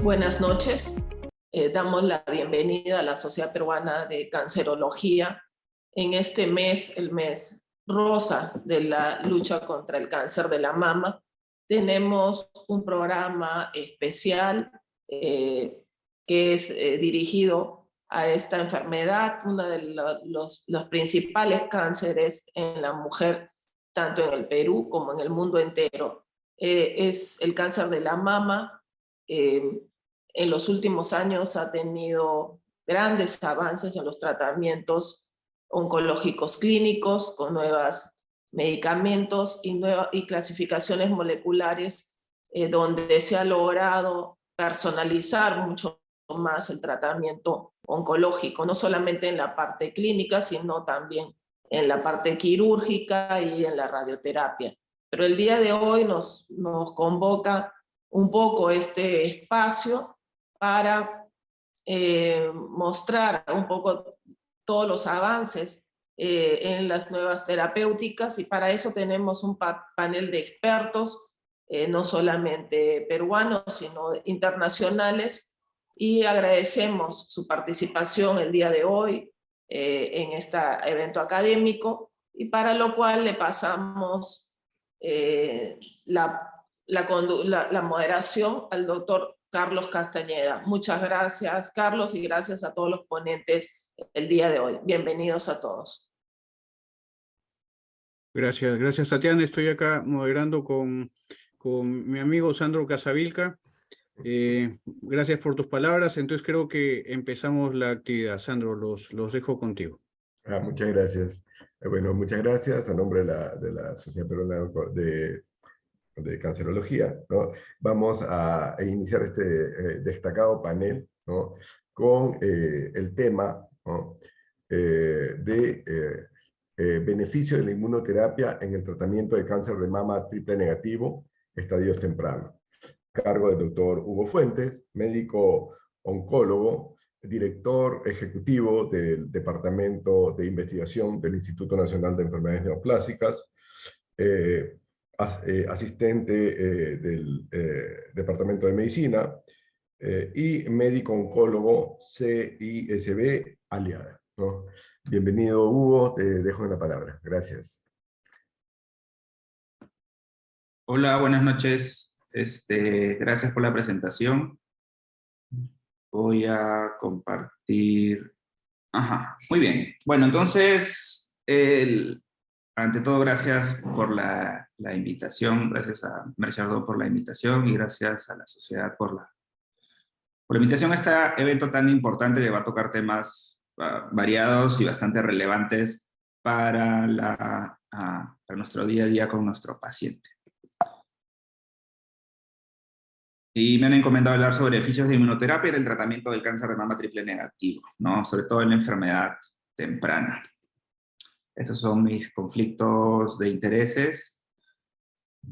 Buenas noches. Damos la bienvenida a la Sociedad Peruana de Cancerología en este mes, el mes rosa de la lucha contra el cáncer de la mama. Tenemos un programa especial que es dirigido a esta enfermedad, uno de los principales cánceres en la mujer, tanto en el Perú como en el mundo entero. Es el cáncer de la mama. En los últimos años ha tenido grandes avances en los tratamientos oncológicos clínicos, con nuevos medicamentos y clasificaciones moleculares, donde se ha logrado personalizar mucho más el tratamiento oncológico, no solamente en la parte clínica, sino también en la parte quirúrgica y en la radioterapia. Pero el día de hoy nos convoca un poco este espacio para mostrar un poco todos los avances en las nuevas terapéuticas, y para eso tenemos un panel de expertos, no solamente peruanos, sino internacionales, y agradecemos su participación el día de hoy en este evento académico, y para lo cual le pasamos la moderación al doctor Carlos Castañeda. Muchas gracias, Carlos, y gracias a todos los ponentes el día de hoy. Bienvenidos a todos. Gracias, Tatiana. Estoy acá moderando con mi amigo Sandro Casavilca. Gracias por tus palabras. Entonces creo que empezamos la actividad. Sandro, los dejo contigo. Muchas gracias. Bueno, muchas gracias a nombre de la Sociedad Peruana de Cancerología, ¿no? Vamos a iniciar este destacado panel, ¿no? Con el tema, ¿no? Beneficio de la inmunoterapia en el tratamiento de cáncer de mama triple negativo, estadios tempranos. A cargo del doctor Hugo Fuentes, médico oncólogo, director ejecutivo del Departamento de Investigación del Instituto Nacional de Enfermedades Neoplásicas, asistente del Departamento de Medicina y médico oncólogo CISB aliada, ¿no? Bienvenido, Hugo, te dejo en la palabra. Gracias. Hola, buenas noches. Gracias por la presentación. Voy a compartir. Ajá, muy bien. Bueno, entonces, ante todo, gracias por la invitación. Gracias a Merchardo por la invitación y gracias a la sociedad por la invitación a este evento tan importante que va a tocar temas variados y bastante relevantes para nuestro día a día con nuestro paciente. Y me han encomendado hablar sobre beneficios de inmunoterapia en el tratamiento del cáncer de mama triple negativo, ¿no? Sobre todo en la enfermedad temprana. Estos son mis conflictos de intereses.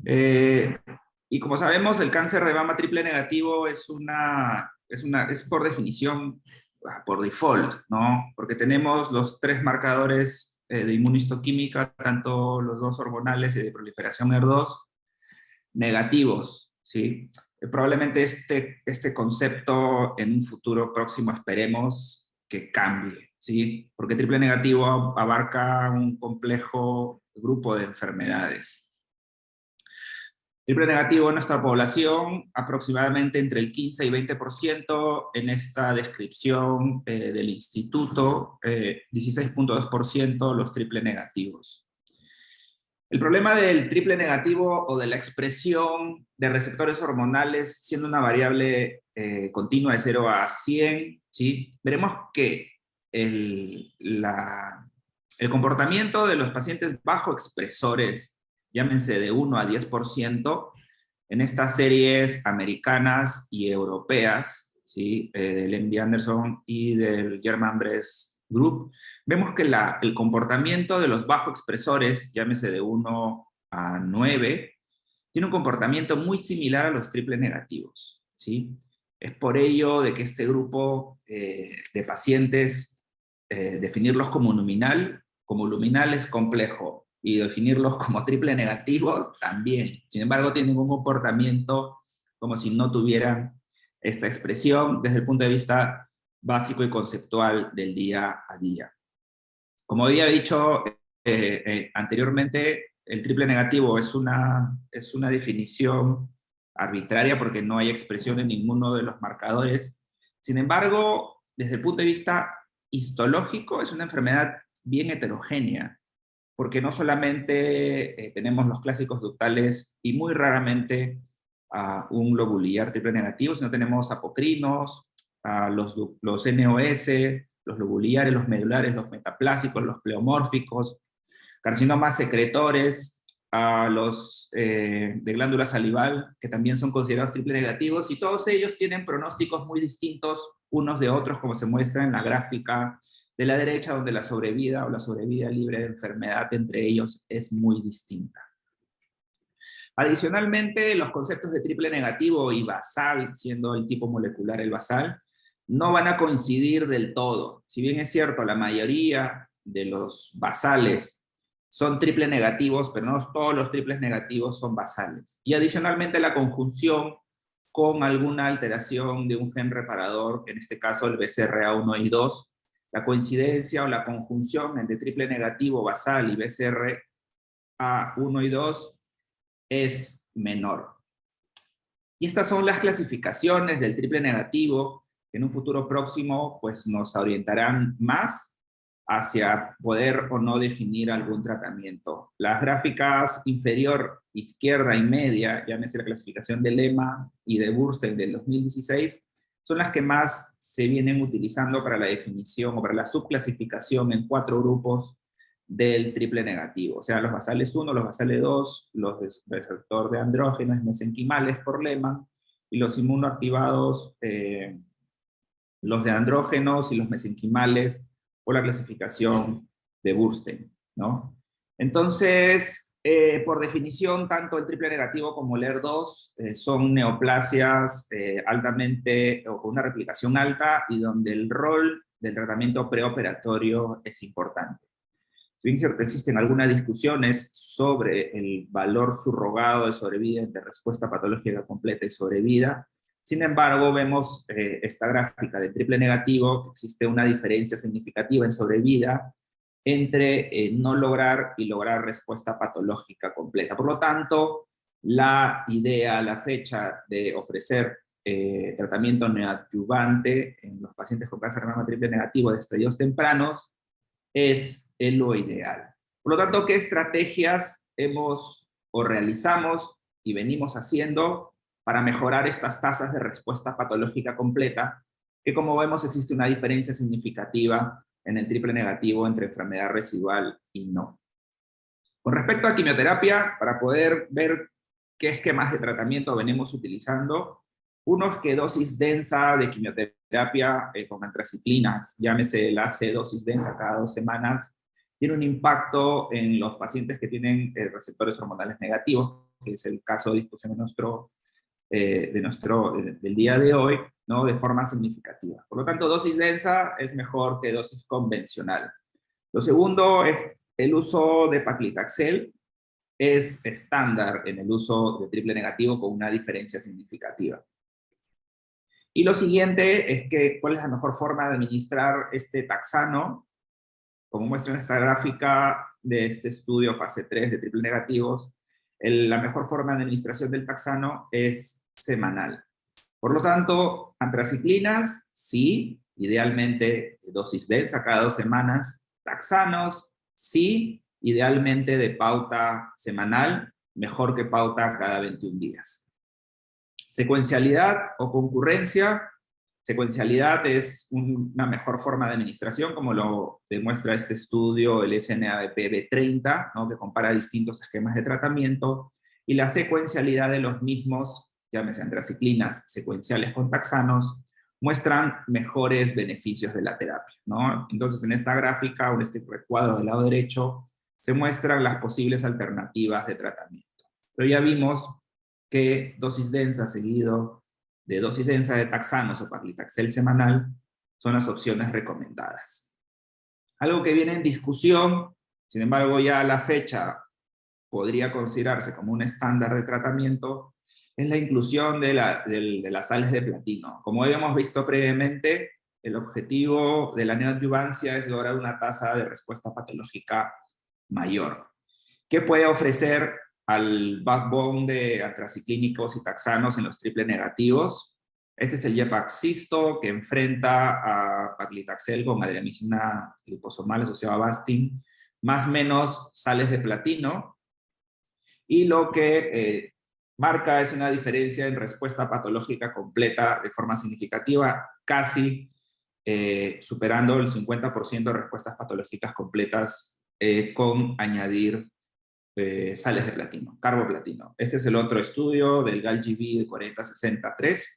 Y como sabemos, el cáncer de mama triple negativo es por definición, por default, ¿no? Porque tenemos los tres marcadores de inmunohistoquímica, tanto los dos hormonales y de proliferación HER2, negativos, ¿sí? Probablemente este concepto en un futuro próximo esperemos que cambie, ¿sí? Porque triple negativo abarca un complejo grupo de enfermedades. Triple negativo en nuestra población, aproximadamente entre el 15 y 20% en esta descripción del instituto, 16.2% los triple negativos. El problema del triple negativo o de la expresión de receptores hormonales siendo una variable continua de 0 a 100, ¿sí? Veremos que el comportamiento de los pacientes bajo expresores, llámense de 1 a 10%, en estas series americanas y europeas, ¿sí? Del MD Anderson y del German Breast Group, vemos que el comportamiento de los bajo expresores, llámese de 1 a 9, tiene un comportamiento muy similar a los triple negativos, ¿sí? Es por ello de que este grupo de pacientes, definirlos como luminal es complejo, y definirlos como triple negativo también. Sin embargo, tienen un comportamiento como si no tuvieran esta expresión desde el punto de vista básico y conceptual del día a día. Como había dicho anteriormente, el triple negativo es una definición arbitraria porque no hay expresión en ninguno de los marcadores. Sin embargo, desde el punto de vista histológico, es una enfermedad bien heterogénea, porque no solamente tenemos los clásicos ductales y muy raramente un lobulillar triple negativo, sino tenemos apocrinos, los NOS, los lobulillares, los medulares, los metaplásicos, los pleomórficos, carcinomas secretores, los de glándula salival, que también son considerados triple negativos, y todos ellos tienen pronósticos muy distintos unos de otros, como se muestra en la gráfica de la derecha, donde la sobrevida o la sobrevida libre de enfermedad entre ellos es muy distinta. Adicionalmente, los conceptos de triple negativo y basal, siendo el tipo molecular el basal, no van a coincidir del todo. Si bien es cierto, la mayoría de los basales son triple negativos, pero no todos los triples negativos son basales. Y adicionalmente la conjunción con alguna alteración de un gen reparador, en este caso el BCRA1 y 2, la coincidencia o la conjunción entre triple negativo basal y BCRA1 y 2 es menor. Y estas son las clasificaciones del triple negativo que en un futuro próximo pues, nos orientarán más hacia poder o no definir algún tratamiento. Las gráficas inferior, izquierda y media, llámese la clasificación de Lema y de Bernstein del 2016, son las que más se vienen utilizando para la definición o para la subclasificación en 4 grupos del triple negativo. O sea, los basales 1, los basales 2, los de receptor de andrógenos mesenquimales por Lehmann, y los inmunoactivados, los de andrógenos y los mesenquimales por la clasificación de Bernstein, ¿no? Entonces, por definición, tanto el triple negativo como el ER2 son neoplasias altamente, o con una replicación alta, y donde el rol del tratamiento preoperatorio es importante. Si bien cierto, existen algunas discusiones sobre el valor subrogado de sobrevida entre respuesta patológica completa y sobrevida, sin embargo, vemos esta gráfica de triple negativo, que existe una diferencia significativa en sobrevida entre no lograr y lograr respuesta patológica completa. Por lo tanto, la idea, la fecha de ofrecer tratamiento neoadyuvante en los pacientes con cáncer de mama triple negativo de estadios tempranos es lo ideal. Por lo tanto, ¿qué estrategias hemos o realizamos y venimos haciendo para mejorar estas tasas de respuesta patológica completa? Que como vemos existe una diferencia significativa en el triple negativo entre enfermedad residual y no. Con respecto a quimioterapia, para poder ver qué esquemas de tratamiento venimos utilizando, uno es que dosis densa de quimioterapia con antraciclinas, llámese el AC dosis densa cada 2 semanas, tiene un impacto en los pacientes que tienen receptores hormonales negativos, que es el caso de discusión del día de hoy, ¿no? De forma significativa. Por lo tanto, dosis densa es mejor que dosis convencional. Lo segundo es el uso de paclitaxel, es estándar en el uso de triple negativo con una diferencia significativa. Y lo siguiente es que, ¿cuál es la mejor forma de administrar este taxano? Como muestra en esta gráfica de este estudio fase 3 de triple negativos, la mejor forma de administración del taxano es semanal. Por lo tanto, antraciclinas, sí, idealmente dosis densa cada 2 semanas. Taxanos, sí, idealmente de pauta semanal, mejor que pauta cada 21 días. Secuencialidad o concurrencia. Secuencialidad es una mejor forma de administración, como lo demuestra este estudio, el SNADP-B30, ¿no? Que compara distintos esquemas de tratamiento, y la secuencialidad de los mismos, llámese antraciclinas secuenciales con taxanos, muestran mejores beneficios de la terapia, ¿no? Entonces, en esta gráfica, o en este recuadro del lado derecho, se muestran las posibles alternativas de tratamiento. Pero ya vimos que dosis densa seguido de dosis densa de taxanos o paclitaxel semanal son las opciones recomendadas. Algo que viene en discusión, sin embargo ya a la fecha podría considerarse como un estándar de tratamiento, es la inclusión de las sales de platino. Como habíamos visto previamente, el objetivo de la neoadyuvancia es lograr una tasa de respuesta patológica mayor. ¿Qué puede ofrecer al backbone de antraciclínicos y taxanos en los triple negativos? Este es el Jepaxisto, que enfrenta a paclitaxel con adriamicina liposomal asociada a Avastin, más o menos sales de platino, y lo que marca es una diferencia en respuesta patológica completa de forma significativa, casi superando el 50% de respuestas patológicas completas con añadir sales de platino, carboplatino. Este es el otro estudio del GALGB de 4063,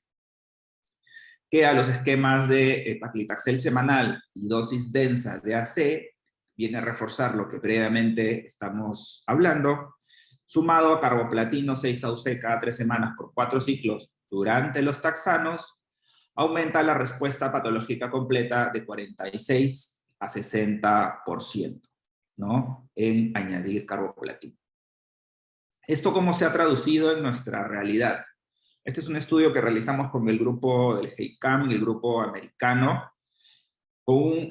que a los esquemas de paclitaxel semanal y dosis densa de AC viene a reforzar lo que previamente estamos hablando, sumado a carboplatino 6-AUC cada 3 semanas por 4 ciclos durante los taxanos, aumenta la respuesta patológica completa de 46 a 60%, ¿no? En añadir carboplatino. ¿Esto cómo se ha traducido en nuestra realidad? Este es un estudio que realizamos con el grupo del HEICAM y el grupo americano.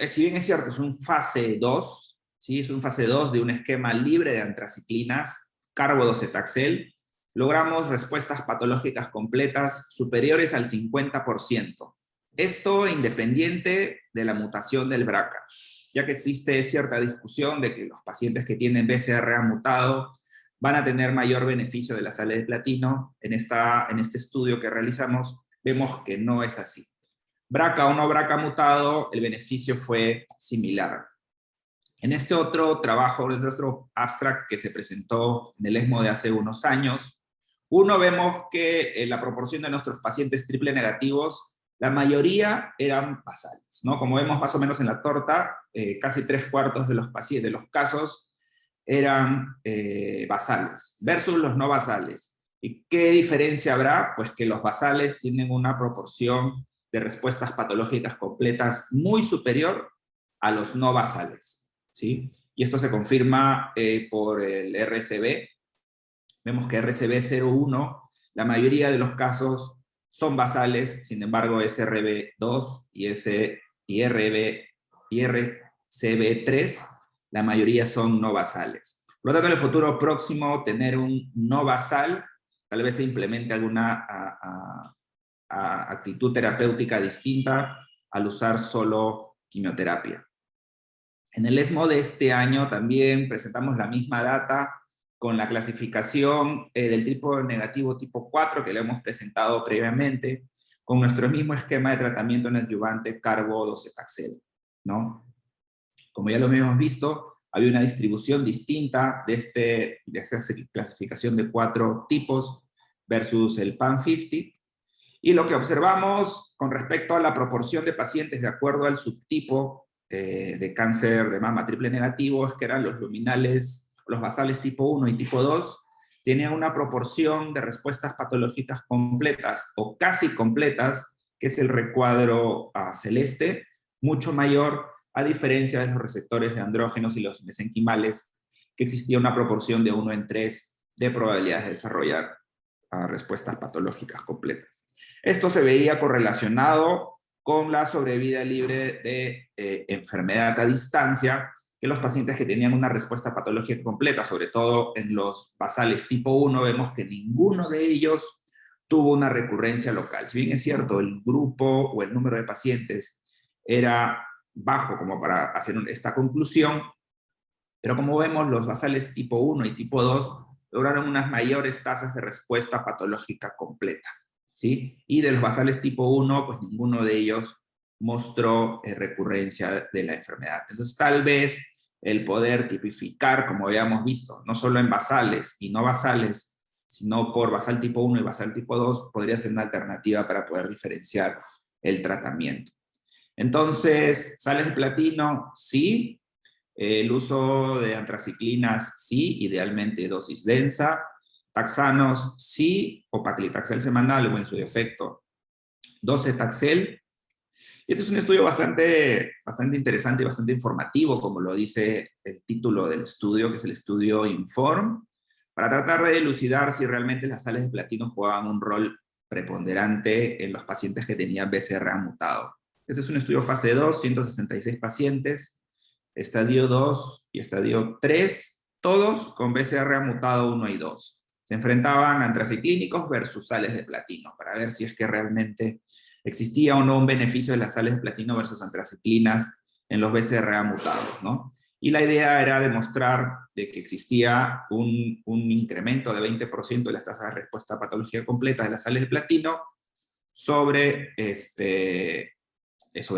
Si bien es cierto, es un fase 2, ¿sí? Es un fase 2 de un esquema libre de antraciclinas, carbodocetaxel, logramos respuestas patológicas completas superiores al 50%. Esto independiente de la mutación del BRCA, ya que existe cierta discusión de que los pacientes que tienen BCRA mutado van a tener mayor beneficio de las sales de platino. En este estudio que realizamos vemos que no es así. BRCA o no BRCA mutado, el beneficio fue similar. En este otro trabajo, en este otro abstract que se presentó en el ESMO de hace unos años, vemos que la proporción de nuestros pacientes triple negativos, la mayoría eran basales, ¿no? Como vemos más o menos en la torta, casi 3/4 de los casos eran basales, versus los no basales. ¿Y qué diferencia habrá? Pues que los basales tienen una proporción de respuestas patológicas completas muy superior a los no basales, ¿sí? Y esto se confirma por el RCB. Vemos que RCB01, la mayoría de los casos son basales, sin embargo SRB2 y RCB3, la mayoría son no basales. Por lo tanto, en el futuro próximo, tener un no basal, tal vez se implemente alguna actitud terapéutica distinta al usar solo quimioterapia. En el ESMO de este año también presentamos la misma data con la clasificación del tipo negativo tipo 4 que le hemos presentado previamente, con nuestro mismo esquema de tratamiento neoadyuvante carbodocetaxel, ¿no? Como ya lo hemos visto, había una distribución distinta de esta clasificación de 4 tipos versus el PAN50, y lo que observamos con respecto a la proporción de pacientes de acuerdo al subtipo de cáncer de mama triple negativo es que eran los luminales, los basales tipo 1 y tipo 2, tenían una proporción de respuestas patológicas completas o casi completas, que es el recuadro celeste, mucho mayor a diferencia de los receptores de andrógenos y los mesenquimales, que existía una proporción de 1 en 3 de probabilidades de desarrollar respuestas patológicas completas. Esto se veía correlacionado con la sobrevida libre de enfermedad a distancia, que los pacientes que tenían una respuesta patológica completa, sobre todo en los basales tipo 1, vemos que ninguno de ellos tuvo una recurrencia local. Si bien es cierto, el grupo o el número de pacientes era bajo como para hacer esta conclusión, pero como vemos, los basales tipo 1 y tipo 2 lograron unas mayores tasas de respuesta patológica completa, ¿sí? Y de los basales tipo 1, pues ninguno de ellos mostró recurrencia de la enfermedad. Entonces, tal vez el poder tipificar, como habíamos visto, no solo en basales y no basales, sino por basal tipo 1 y basal tipo 2, podría ser una alternativa para poder diferenciar el tratamiento. Entonces, sales de platino, sí. El uso de antraciclinas, sí, idealmente dosis densa. Taxanos, sí, o paclitaxel semanal o en su defecto docetaxel. Este es un estudio bastante interesante y bastante informativo, como lo dice el título del estudio, que es el estudio INFORM, para tratar de elucidar si realmente las sales de platino jugaban un rol preponderante en los pacientes que tenían BCRA mutado. Este es un estudio fase 2, 166 pacientes, estadio 2 y estadio 3, todos con BCRA mutado 1 y 2. Se enfrentaban a antraciclínicos versus sales de platino, para ver si es que realmente existía o no un beneficio de las sales de platino versus antraciclinas en los BCRA mutados, ¿no? Y la idea era demostrar de que existía un incremento de 20% de las tasas de respuesta a patología completa de las sales de platino sobre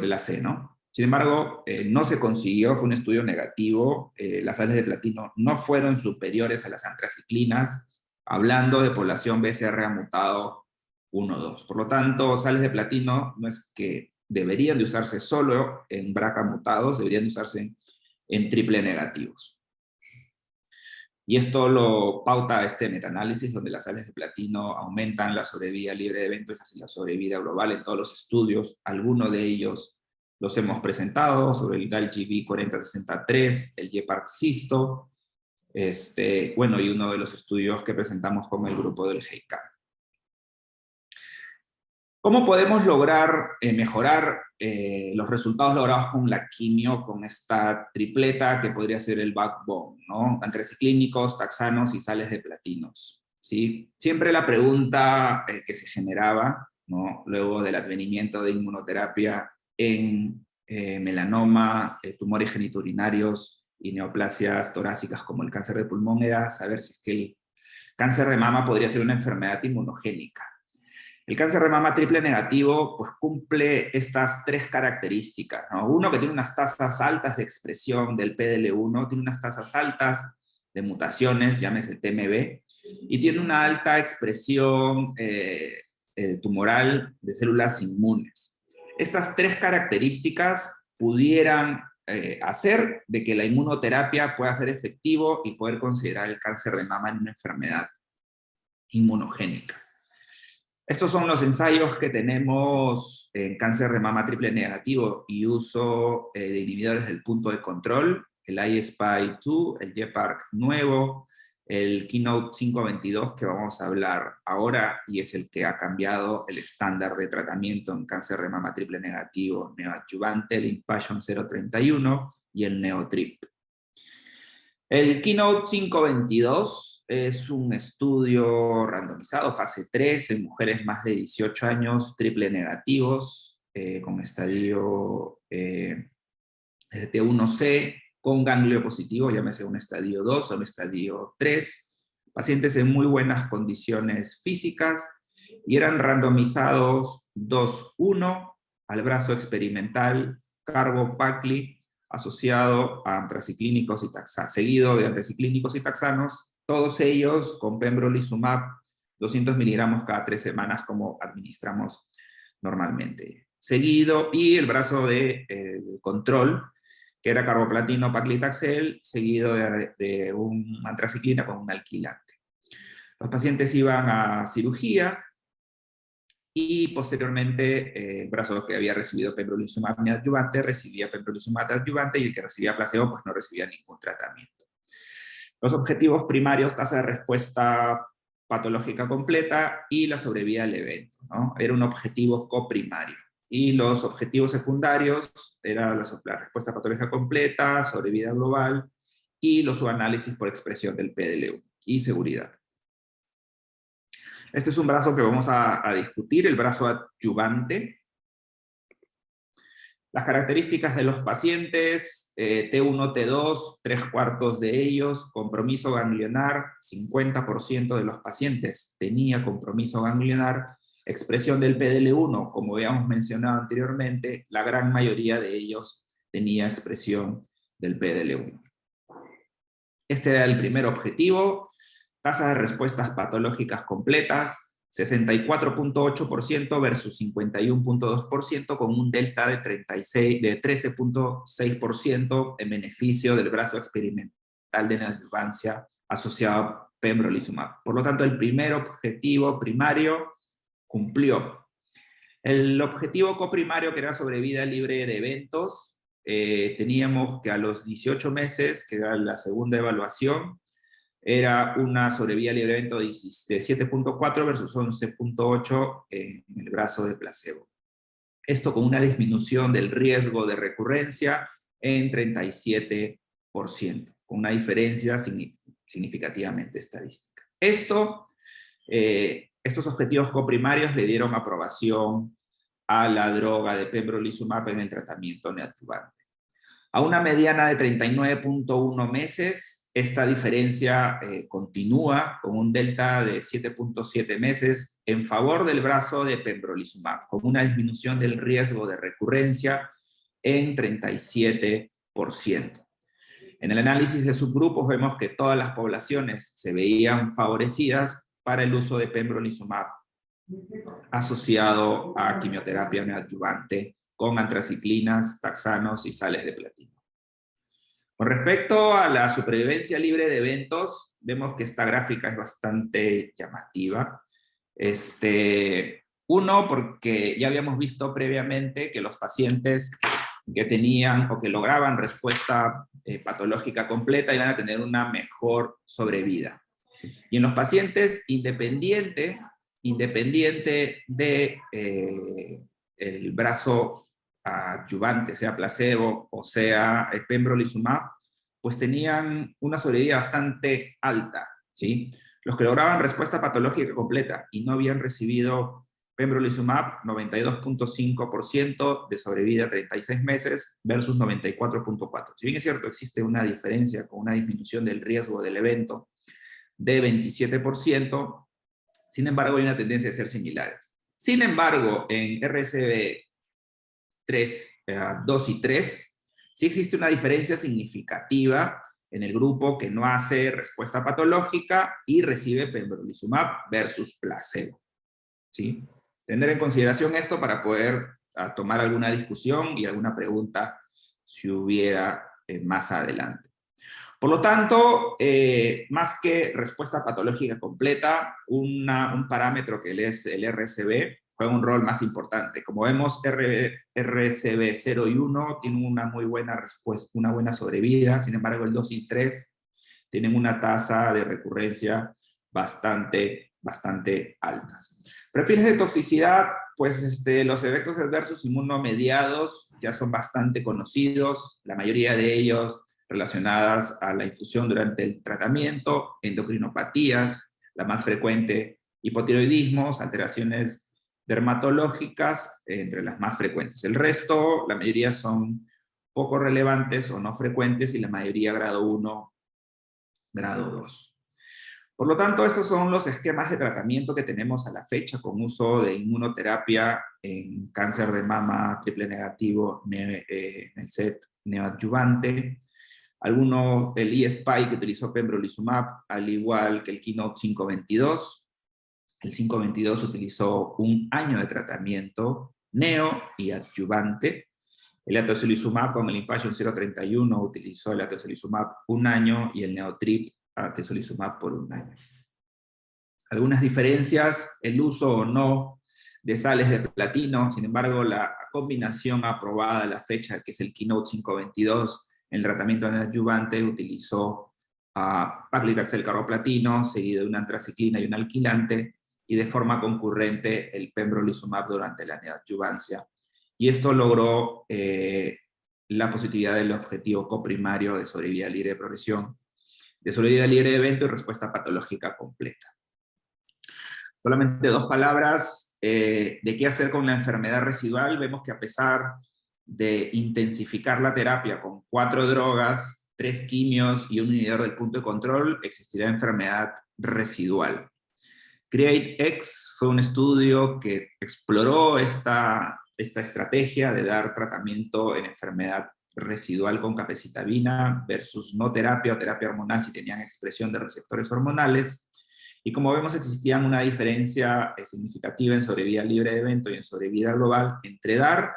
la C, ¿no? Sin embargo, no se consiguió, fue un estudio negativo, las sales de platino no fueron superiores a las antraciclinas, hablando de población BCRA mutado 1-2. Por lo tanto, sales de platino no es que deberían de usarse solo en BRCA mutados, deberían de usarse en triple negativos. Y esto lo pauta este metaanálisis, donde las sales de platino aumentan la sobrevida libre de eventos y la sobrevida global en todos los estudios. Algunos de ellos los hemos presentado, sobre el GALGB 4063, el GEPARC-CISTO, bueno, y uno de los estudios que presentamos con el grupo del GEICAM. ¿Cómo podemos lograr mejorar los resultados logrados con la quimio, con esta tripleta que podría ser el backbone, ¿no? Antraciclínicos, taxanos y sales de platinos, ¿sí? Siempre la pregunta que se generaba, ¿no?, luego del advenimiento de inmunoterapia en melanoma, tumores genitourinarios y neoplasias torácicas como el cáncer de pulmón, era saber si es que el cáncer de mama podría ser una enfermedad inmunogénica. El cáncer de mama triple negativo pues cumple estas tres características, ¿no? Uno, que tiene unas tasas altas de expresión del PDL1, tiene unas tasas altas de mutaciones, llámese TMB, y tiene una alta expresión tumoral de células inmunes. Estas tres características pudieran hacer de que la inmunoterapia pueda ser efectivo y poder considerar el cáncer de mama en una enfermedad inmunogénica. Estos son los ensayos que tenemos en cáncer de mama triple negativo y uso de inhibidores del punto de control, el I-SPY2, el GEPARC nuevo, el Keynote 522 que vamos a hablar ahora y es el que ha cambiado el estándar de tratamiento en cáncer de mama triple negativo neoadyuvante, el Impassion 031 y el Neotrip. El Keynote 522 es un estudio randomizado, fase 3, en mujeres más de 18 años, triple negativos, con estadio T1C, con ganglio positivo, llámese un estadio 2 o un estadio 3, pacientes en muy buenas condiciones físicas, y eran randomizados 2-1 al brazo experimental carbopacli, asociado a antraciclínicos y taxanos, seguido de antraciclínicos y taxanos, todos ellos con pembrolizumab, 200 miligramos cada 3 semanas como administramos normalmente. Seguido, y el brazo de control, que era carboplatino paclitaxel, seguido de un antraciclina con un alquilante. Los pacientes iban a cirugía, y posteriormente el brazo que había recibido pembrolizumab adyuvante recibía pembrolizumab adyuvante, y el que recibía placebo pues no recibía ningún tratamiento. Los objetivos primarios: tasa de respuesta patológica completa y la sobrevida del evento, ¿no? Era un objetivo coprimario. Y los objetivos secundarios eran la respuesta patológica completa, sobrevida global y los subanálisis por expresión del PDL1 y seguridad. Este es un brazo que vamos a discutir, el brazo adyuvante. Las características de los pacientes: T1, T2, 3/4 de ellos, compromiso ganglionar, 50% de los pacientes tenía compromiso ganglionar, expresión del PDL1, como habíamos mencionado anteriormente, la gran mayoría de ellos tenía expresión del PDL1. Este era el primer objetivo. Tasa de respuestas patológicas completas, 64.8% versus 51.2%, con un delta de 13.6% en beneficio del brazo experimental de neoadjuvancia asociado a pembrolizumab. Por lo tanto, el primer objetivo primario cumplió. El objetivo coprimario, que era sobrevida libre de eventos, teníamos que a los 18 meses, que era la segunda evaluación, era una sobrevida libre de evento de 7.4 versus 11.8 en el brazo de placebo. Esto con una disminución del riesgo de recurrencia en 37%, con una diferencia significativamente estadística. Estos objetivos coprimarios le dieron aprobación a la droga de pembrolizumab en el tratamiento neoadyuvante. A una mediana de 39.1 meses, esta diferencia continúa con un delta de 7.7 meses en favor del brazo de pembrolizumab, con una disminución del riesgo de recurrencia en 37%. En el análisis de subgrupos vemos que todas las poblaciones se veían favorecidas para el uso de pembrolizumab asociado a quimioterapia neoadyuvante con antraciclinas, taxanos y sales de platino. Con respecto a la supervivencia libre de eventos, vemos que esta gráfica es bastante llamativa. Uno, porque ya habíamos visto previamente que los pacientes que tenían o que lograban respuesta patológica completa iban a tener una mejor sobrevida. Y en los pacientes independiente de el brazo adyuvante, sea placebo o sea pembrolizumab, pues tenían una sobrevida bastante alta, ¿sí? Los que lograban respuesta patológica completa y no habían recibido pembrolizumab, 92.5% de sobrevida a 36 meses versus 94.4%. Si bien es cierto, existe una diferencia con una disminución del riesgo del evento de 27%, sin embargo hay una tendencia de ser similares. Sin embargo, en RCB 2 y 3, sí existe una diferencia significativa en el grupo que no hace respuesta patológica y recibe pembrolizumab versus placebo, ¿sí? Tener en consideración esto para poder tomar alguna discusión y alguna pregunta si hubiera más adelante. Por lo tanto, más que respuesta patológica completa, un parámetro que es el RCB juega un rol más importante. Como vemos, RCB 0 y 1 tienen una muy buena respuesta, una buena sobrevida, sin embargo el 2 y 3 tienen una tasa de recurrencia bastante altas. Perfiles de toxicidad, pues los efectos adversos inmunomediados ya son bastante conocidos, la mayoría de ellos relacionadas a la infusión durante el tratamiento, endocrinopatías, la más frecuente, hipotiroidismos, alteraciones dermatológicas, entre las más frecuentes. El resto, la mayoría son poco relevantes o no frecuentes y la mayoría grado 1, grado 2. Por lo tanto, estos son los esquemas de tratamiento que tenemos a la fecha con uso de inmunoterapia en cáncer de mama triple negativo en el set neoadyuvante. El ESPY que utilizó pembrolizumab, al igual que el KEYNOTE-522. El 522 utilizó un año de tratamiento neo y adyuvante. El atezolizumab con el Impassion 031 utilizó el atezolizumab un año y el neotrip atezolizumab por un año. Algunas diferencias, el uso o no de sales de platino, sin embargo la combinación aprobada a la fecha, que es el KEYNOTE-522, en el tratamiento adyuvante utilizó paclitaxel carboplatino, seguido de una antraciclina y un alquilante, y de forma concurrente el pembrolizumab durante la neoadyuvancia. Y esto logró la positividad del objetivo coprimario de sobrevida libre de progresión, de sobrevida libre de evento y respuesta patológica completa. Solamente 2 palabras de qué hacer con la enfermedad residual. Vemos que a pesar de intensificar la terapia con 4 drogas, 3 quimios y un inhibidor del punto de control, existirá enfermedad residual. CREATE-X fue un estudio que exploró esta estrategia de dar tratamiento en enfermedad residual con capecitabina versus no terapia o terapia hormonal si tenían expresión de receptores hormonales. Y como vemos, existían una diferencia significativa en sobrevida libre de evento y en sobrevida global entre dar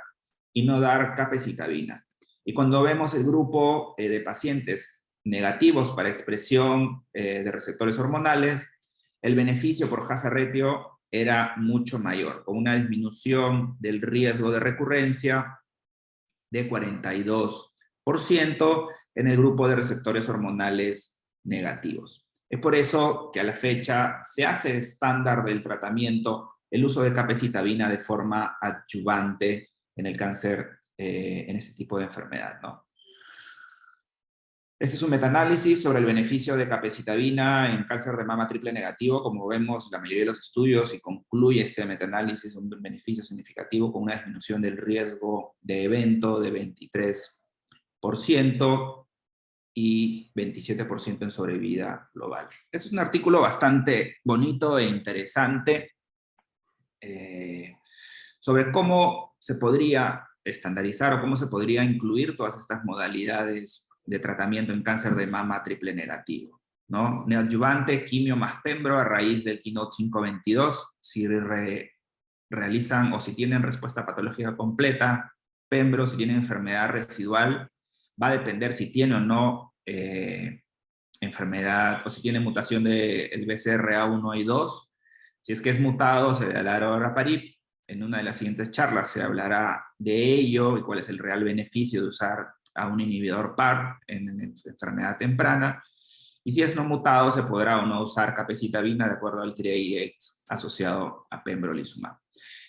y no dar capecitabina. Y cuando vemos el grupo de pacientes negativos para expresión de receptores hormonales, el beneficio por hazard ratio era mucho mayor, con una disminución del riesgo de recurrencia de 42% en el grupo de receptores hormonales negativos. Es por eso que a la fecha se hace estándar del tratamiento el uso de capecitabina de forma adyuvante en el cáncer, en este tipo de enfermedad, ¿no? Este es un metaanálisis sobre el beneficio de capecitabina en cáncer de mama triple negativo. Como vemos, la mayoría de los estudios, y concluye este metaanálisis, un beneficio significativo con una disminución del riesgo de evento de 23% y 27% en sobrevida global. Este es un artículo bastante bonito e interesante sobre cómo se podría estandarizar o cómo se podría incluir todas estas modalidades de tratamiento en cáncer de mama triple negativo, ¿no? Neoadyuvante, quimio más pembro a raíz del Keynote 522, si realizan o si tienen respuesta patológica completa, pembro, si tienen enfermedad residual, va a depender si tiene o no enfermedad, o si tiene mutación del BCRA1 y 2. Si es que es mutado, se le dará olaparib. En una de las siguientes charlas se hablará de ello y cuál es el real beneficio de usar a un inhibidor PAR en enfermedad temprana. Y si es no mutado, se podrá o no usar capecitabina de acuerdo al TREX asociado a pembrolizumab.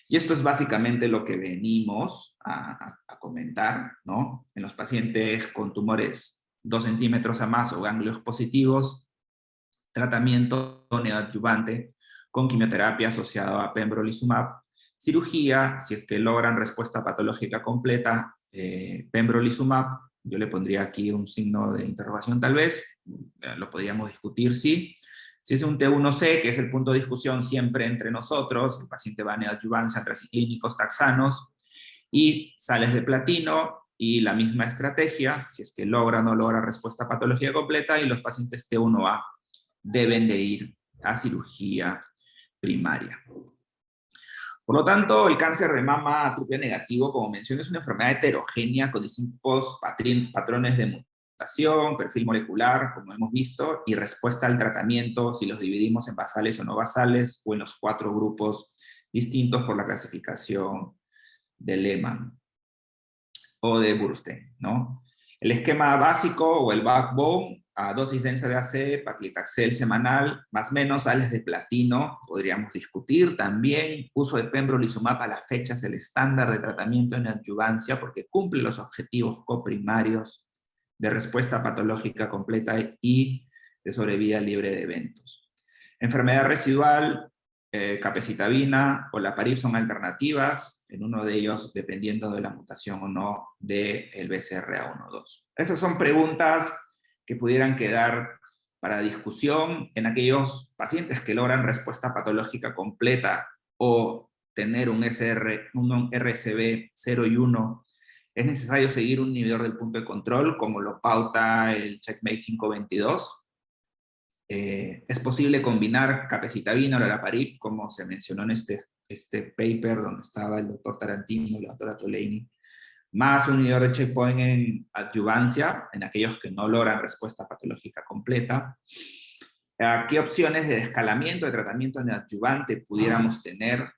Y esto es básicamente lo que venimos a comentar, ¿no? En los pacientes con tumores 2 centímetros a más o ganglios positivos, tratamiento neoadyuvante con quimioterapia asociado a pembrolizumab, cirugía, si es que logran respuesta patológica completa, pembrolizumab, yo le pondría aquí un signo de interrogación tal vez, lo podríamos discutir, sí. Si es un T1C, que es el punto de discusión siempre entre nosotros, el paciente va a neoadyuvancia, antraciclínicos, taxanos, y sales de platino, y la misma estrategia, si es que logra o no logra respuesta patológica completa, y los pacientes T1A deben de ir a cirugía primaria. Por lo tanto, el cáncer de mama triple negativo, como mencioné, es una enfermedad heterogénea con distintos patrones de mutación, perfil molecular, como hemos visto, y respuesta al tratamiento, si los dividimos en basales o no basales, o en los 4 grupos distintos por la clasificación de Lehmann o de Burstein, ¿no? El esquema básico o el backbone, a dosis densa de AC, paclitaxel semanal, más o menos, sales de platino, podríamos discutir también. Uso de pembrolizumab a la fecha es el estándar de tratamiento en adyuvancia porque cumple los objetivos coprimarios de respuesta patológica completa y de sobrevida libre de eventos. Enfermedad residual, capecitabina o olaparib son alternativas, en uno de ellos dependiendo de la mutación o no del BCRA1-2. Estas son preguntas que pudieran quedar para discusión en aquellos pacientes que logran respuesta patológica completa o tener un RCB 0 y 1. Es necesario seguir un inhibidor del punto de control, como lo pauta el Checkmate 522. Es posible combinar capecitabina o olaparib, como se mencionó en este paper donde estaba el doctor Tarantino y la doctora Toleini, más un inhibidor de checkpoint en adyuvancia, en aquellos que no logran respuesta patológica completa. ¿Qué opciones de escalamiento de tratamiento en adyuvante pudiéramos tener?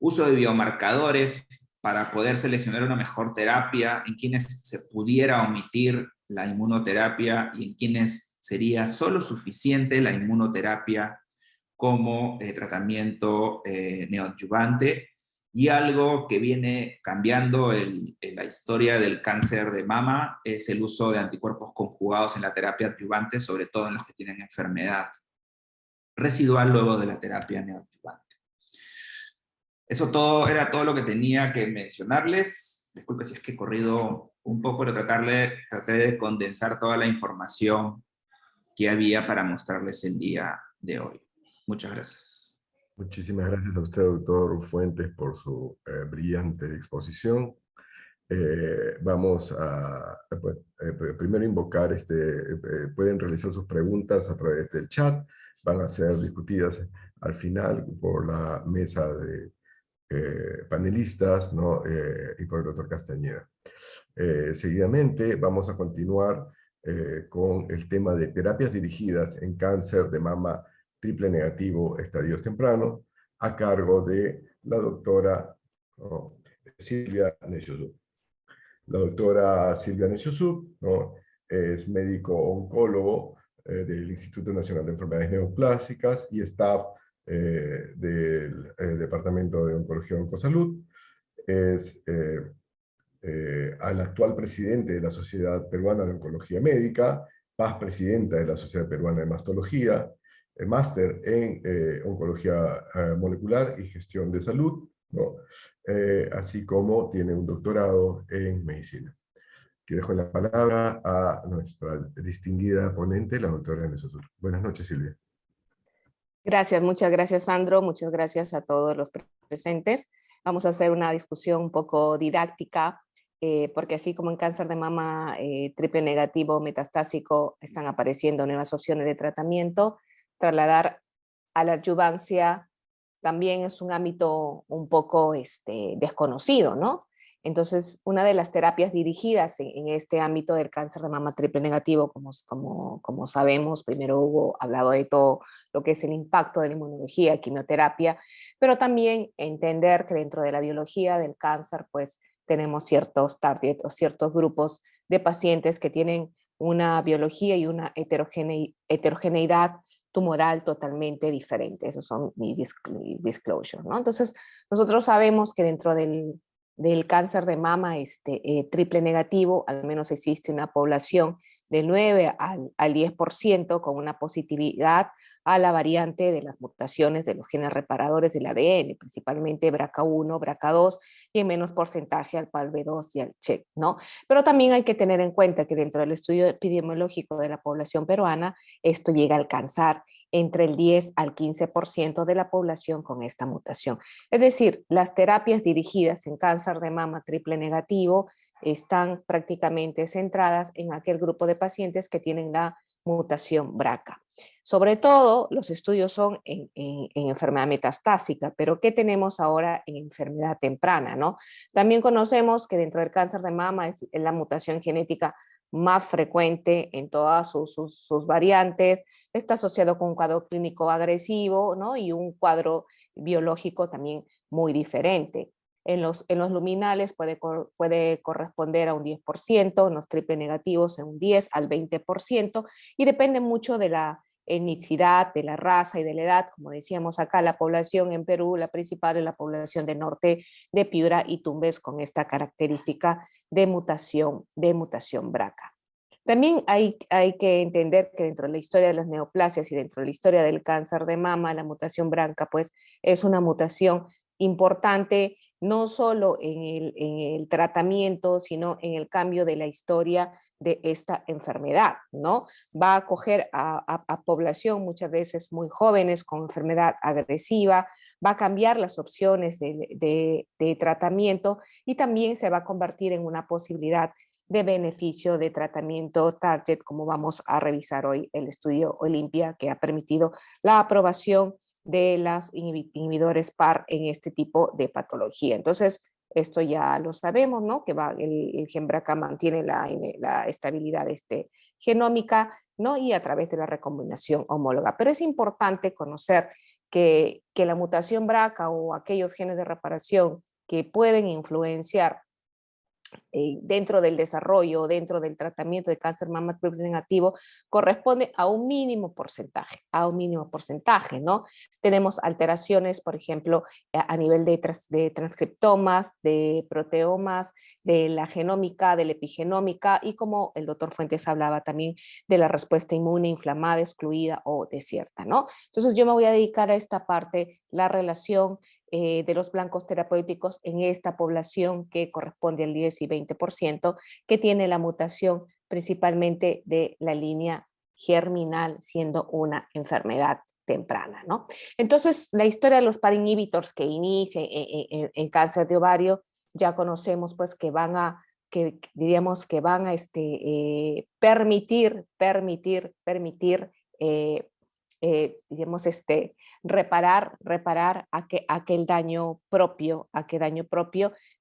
Uso de biomarcadores para poder seleccionar una mejor terapia, en quienes se pudiera omitir la inmunoterapia y en quienes sería solo suficiente la inmunoterapia como tratamiento neoadyuvante. Y algo que viene cambiando en la historia del cáncer de mama es el uso de anticuerpos conjugados en la terapia adyuvante, sobre todo en los que tienen enfermedad residual luego de la terapia neoadyuvante. Eso era todo lo que tenía que mencionarles. Disculpe si es que he corrido un poco, pero traté de condensar toda la información que había para mostrarles el día de hoy. Muchas gracias. Muchísimas gracias a usted, doctor Fuentes, por su brillante exposición. Vamos a primero invocar, pueden realizar sus preguntas a través del chat, van a ser discutidas al final por la mesa de panelistas, ¿no? Y por el doctor Castañeda. Seguidamente vamos a continuar con el tema de terapias dirigidas en cáncer de mama triple negativo, estadios tempranos, a cargo de la doctora Silvia Nechosub. La doctora Silvia Nechosub, ¿no? Es médico oncólogo del Instituto Nacional de Enfermedades Neoplásicas y staff del Departamento de Oncología y Oncosalud. Es al actual presidente de la Sociedad Peruana de Oncología Médica, paz presidenta de la Sociedad Peruana de Mastología, máster en Oncología Molecular y Gestión de Salud, ¿no? Así como tiene un doctorado en Medicina. Que dejo la palabra a nuestra distinguida ponente, la doctora Inés Azul. Buenas noches, Silvia. Gracias, muchas gracias, Sandro. Muchas gracias a todos los presentes. Vamos a hacer una discusión un poco didáctica, porque así como en cáncer de mama triple negativo metastásico están apareciendo nuevas opciones de tratamiento, trasladar a la adyuvancia también es un ámbito un poco desconocido, ¿no? Entonces, una de las terapias dirigidas en este ámbito del cáncer de mama triple negativo, como sabemos, primero Hugo hablado de todo lo que es el impacto de la inmunología, quimioterapia, pero también entender que dentro de la biología del cáncer, pues tenemos ciertos targets o ciertos grupos de pacientes que tienen una biología y una heterogeneidad tumoral totalmente diferente. Esos son mi disclosure, ¿no? Entonces, nosotros sabemos que dentro del cáncer de mama triple negativo, al menos existe una población del 9 al 10% con una positividad a la variante de las mutaciones de los genes reparadores del ADN, principalmente BRCA1, BRCA2 y en menos porcentaje al PALB2 y al CHEK, ¿no? Pero también hay que tener en cuenta que dentro del estudio epidemiológico de la población peruana, esto llega a alcanzar entre el 10 al 15% de la población con esta mutación. Es decir, las terapias dirigidas en cáncer de mama triple negativo están prácticamente centradas en aquel grupo de pacientes que tienen la mutación BRCA. Sobre todo, los estudios son en enfermedad metastásica, pero ¿qué tenemos ahora en enfermedad temprana, no? También conocemos que dentro del cáncer de mama es la mutación genética más frecuente en todas sus variantes, está asociado con un cuadro clínico agresivo, ¿no? Y un cuadro biológico también muy diferente. En los luminales puede corresponder a un 10%, en los triple negativos en un 10 al 20%, y depende mucho de la etnicidad, de la raza y de la edad. Como decíamos acá, la población en Perú, la principal es la población del norte de Piura y Tumbes, con esta característica de mutación BRCA. También hay que entender que dentro de la historia de las neoplasias y dentro de la historia del cáncer de mama, la mutación BRCA pues es una mutación importante, no solo en el tratamiento, sino en el cambio de la historia de esta enfermedad, ¿no? Va a acoger a población muchas veces muy jóvenes con enfermedad agresiva, va a cambiar las opciones de tratamiento y también se va a convertir en una posibilidad de beneficio de tratamiento target, como vamos a revisar hoy el estudio Olimpia, que ha permitido la aprobación de los inhibidores PAR en este tipo de patología. Entonces, esto ya lo sabemos, ¿no? Que el gen BRCA mantiene la estabilidad genómica, ¿no? Y a través de la recombinación homóloga. Pero es importante conocer que la mutación BRCA o aquellos genes de reparación que pueden influenciar dentro del desarrollo, dentro del tratamiento de cáncer mama triple negativo, corresponde a un mínimo porcentaje, ¿no? Tenemos alteraciones, por ejemplo, a nivel de transcriptomas, de proteomas, de la genómica, de la epigenómica, y como el doctor Fuentes hablaba también de la respuesta inmune inflamada, excluida o desierta, ¿no? Entonces yo me voy a dedicar a esta parte, la relación de los blancos terapéuticos en esta población que corresponde al 10 y 20%, que tiene la mutación principalmente de la línea germinal, siendo una enfermedad temprana, ¿no? Entonces, la historia de los PAR inhibitors que inicia en cáncer de ovario, ya conocemos pues que van a permitir reparar aquel daño propio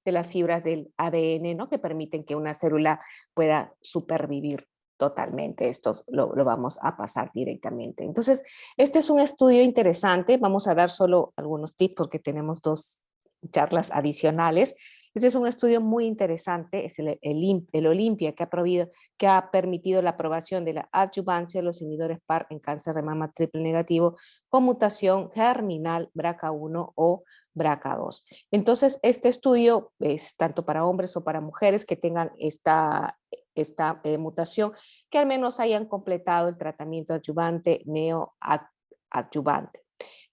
de las fibras del ADN, ¿no? Que permiten que una célula pueda supervivir totalmente. Esto lo vamos a pasar directamente. Entonces, este es un estudio interesante. Vamos a dar solo algunos tips porque tenemos 2 charlas adicionales. Este es un estudio muy interesante, es el Olympia, que ha permitido la aprobación de la adyuvancia de los inhibidores PARP en cáncer de mama triple negativo con mutación germinal BRCA1 o BRCA2. Entonces, este estudio es tanto para hombres o para mujeres que tengan esta mutación, que al menos hayan completado el tratamiento adyuvante, neoadyuvante.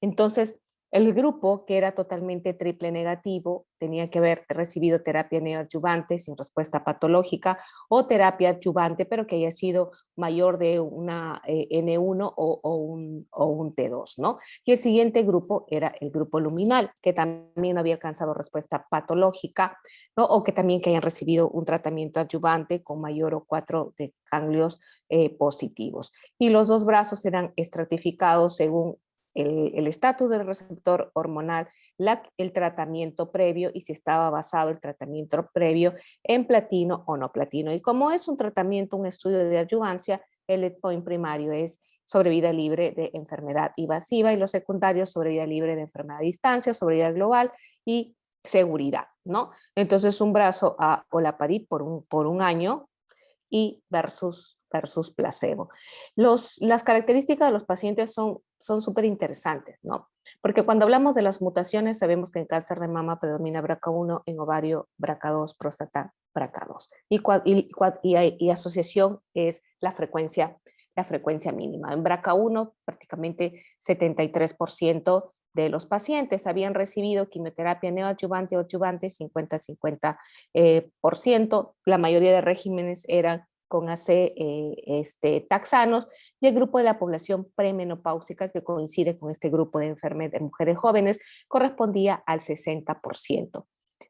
Entonces, el grupo que era totalmente triple negativo tenía que haber recibido terapia neoadyuvante sin respuesta patológica o terapia adyuvante, pero que haya sido mayor de una N1 o un T2, ¿no? Y el siguiente grupo era el grupo luminal, que también no había alcanzado respuesta patológica, ¿no? O que también que hayan recibido un tratamiento adyuvante con mayor o 4 de ganglios positivos. Y los dos brazos eran estratificados según el estatus del receptor hormonal, el tratamiento previo y si estaba basado el tratamiento previo en platino o no platino. Y como es un tratamiento, un estudio de adyuvancia, el endpoint primario es sobrevida libre de enfermedad invasiva y los secundarios sobrevida libre de enfermedad a distancia, sobrevida global y seguridad, ¿no? Entonces un brazo a olaparib por un año y versus placebo. Las características de los pacientes son súper interesantes, ¿no? Porque cuando hablamos de las mutaciones, sabemos que en cáncer de mama predomina BRCA1, en ovario BRCA2, próstata BRCA2. Y asociación es la frecuencia mínima. En BRCA1, prácticamente 73% de los pacientes habían recibido quimioterapia neoadyuvante o adyuvante, 50-50%. La mayoría de regímenes eran con taxanos, y el grupo de la población premenopáusica, que coincide con este grupo de mujeres jóvenes, correspondía al 60%.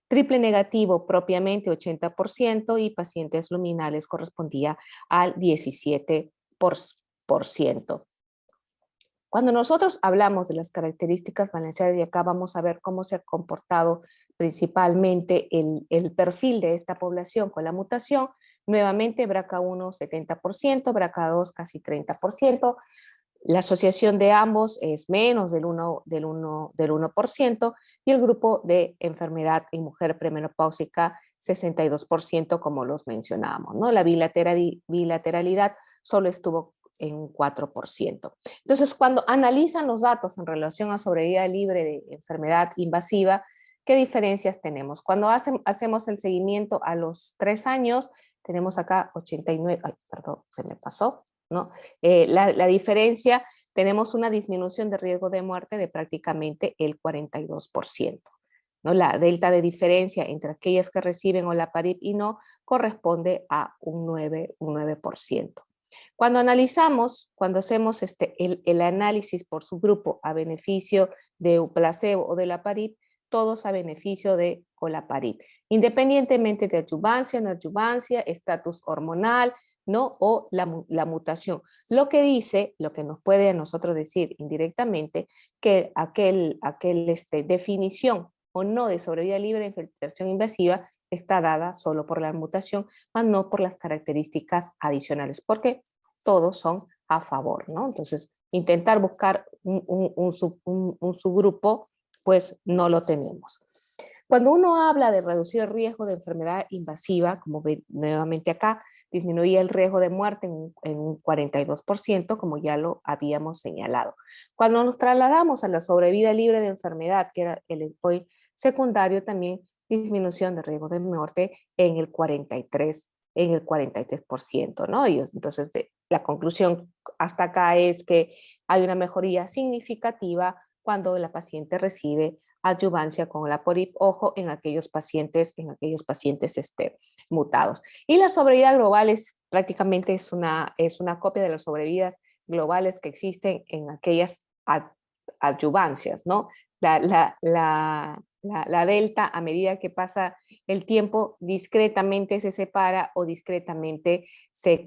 Triple negativo propiamente 80% y pacientes luminales correspondía al 17%. Cuando nosotros hablamos de las características balanceadas, y acá vamos a ver cómo se ha comportado principalmente el perfil de esta población con la mutación, nuevamente BRCA1 70%, BRCA2 casi 30%, la asociación de ambos es menos del 1%, y el grupo de enfermedad en mujer premenopáusica 62%, como los mencionábamos, ¿no? La bilateralidad solo estuvo en un 4%. Entonces, cuando analizan los datos en relación a sobrevida libre de enfermedad invasiva, ¿qué diferencias tenemos? Cuando hacemos el seguimiento a los 3 años, tenemos acá 89, ay, perdón, se me pasó, ¿no? La diferencia, tenemos una disminución de riesgo de muerte de prácticamente el 42%. ¿No? La delta de diferencia entre aquellas que reciben olaparib y no corresponde a un 9%. Cuando hacemos el análisis por subgrupo a beneficio de un placebo o de olaparib, todos a beneficio de olaparib, independientemente de adyuvancia, no adyuvancia, estatus hormonal, ¿no? O la mutación. Lo que nos puede a nosotros decir indirectamente que aquel definición o no de sobrevida libre de infiltración invasiva está dada solo por la mutación, mas no por las características adicionales, porque todos son a favor, ¿no? Entonces, intentar buscar un subgrupo, pues no lo tenemos. Cuando uno habla de reducir el riesgo de enfermedad invasiva, como ve nuevamente acá, disminuía el riesgo de muerte en un 42%, como ya lo habíamos señalado. Cuando nos trasladamos a la sobrevida libre de enfermedad, que era el endpoint secundario, también disminución de riesgo de muerte en el 43%, ¿no? Y entonces, la conclusión hasta acá es que hay una mejoría significativa cuando la paciente recibe adyuvancia con olaparib, ojo, en aquellos pacientes mutados. Y la sobrevida global prácticamente es una copia de las sobrevidas globales que existen en aquellas adyuvancias, ¿no? La delta, a medida que pasa el tiempo, discretamente se separa o discretamente se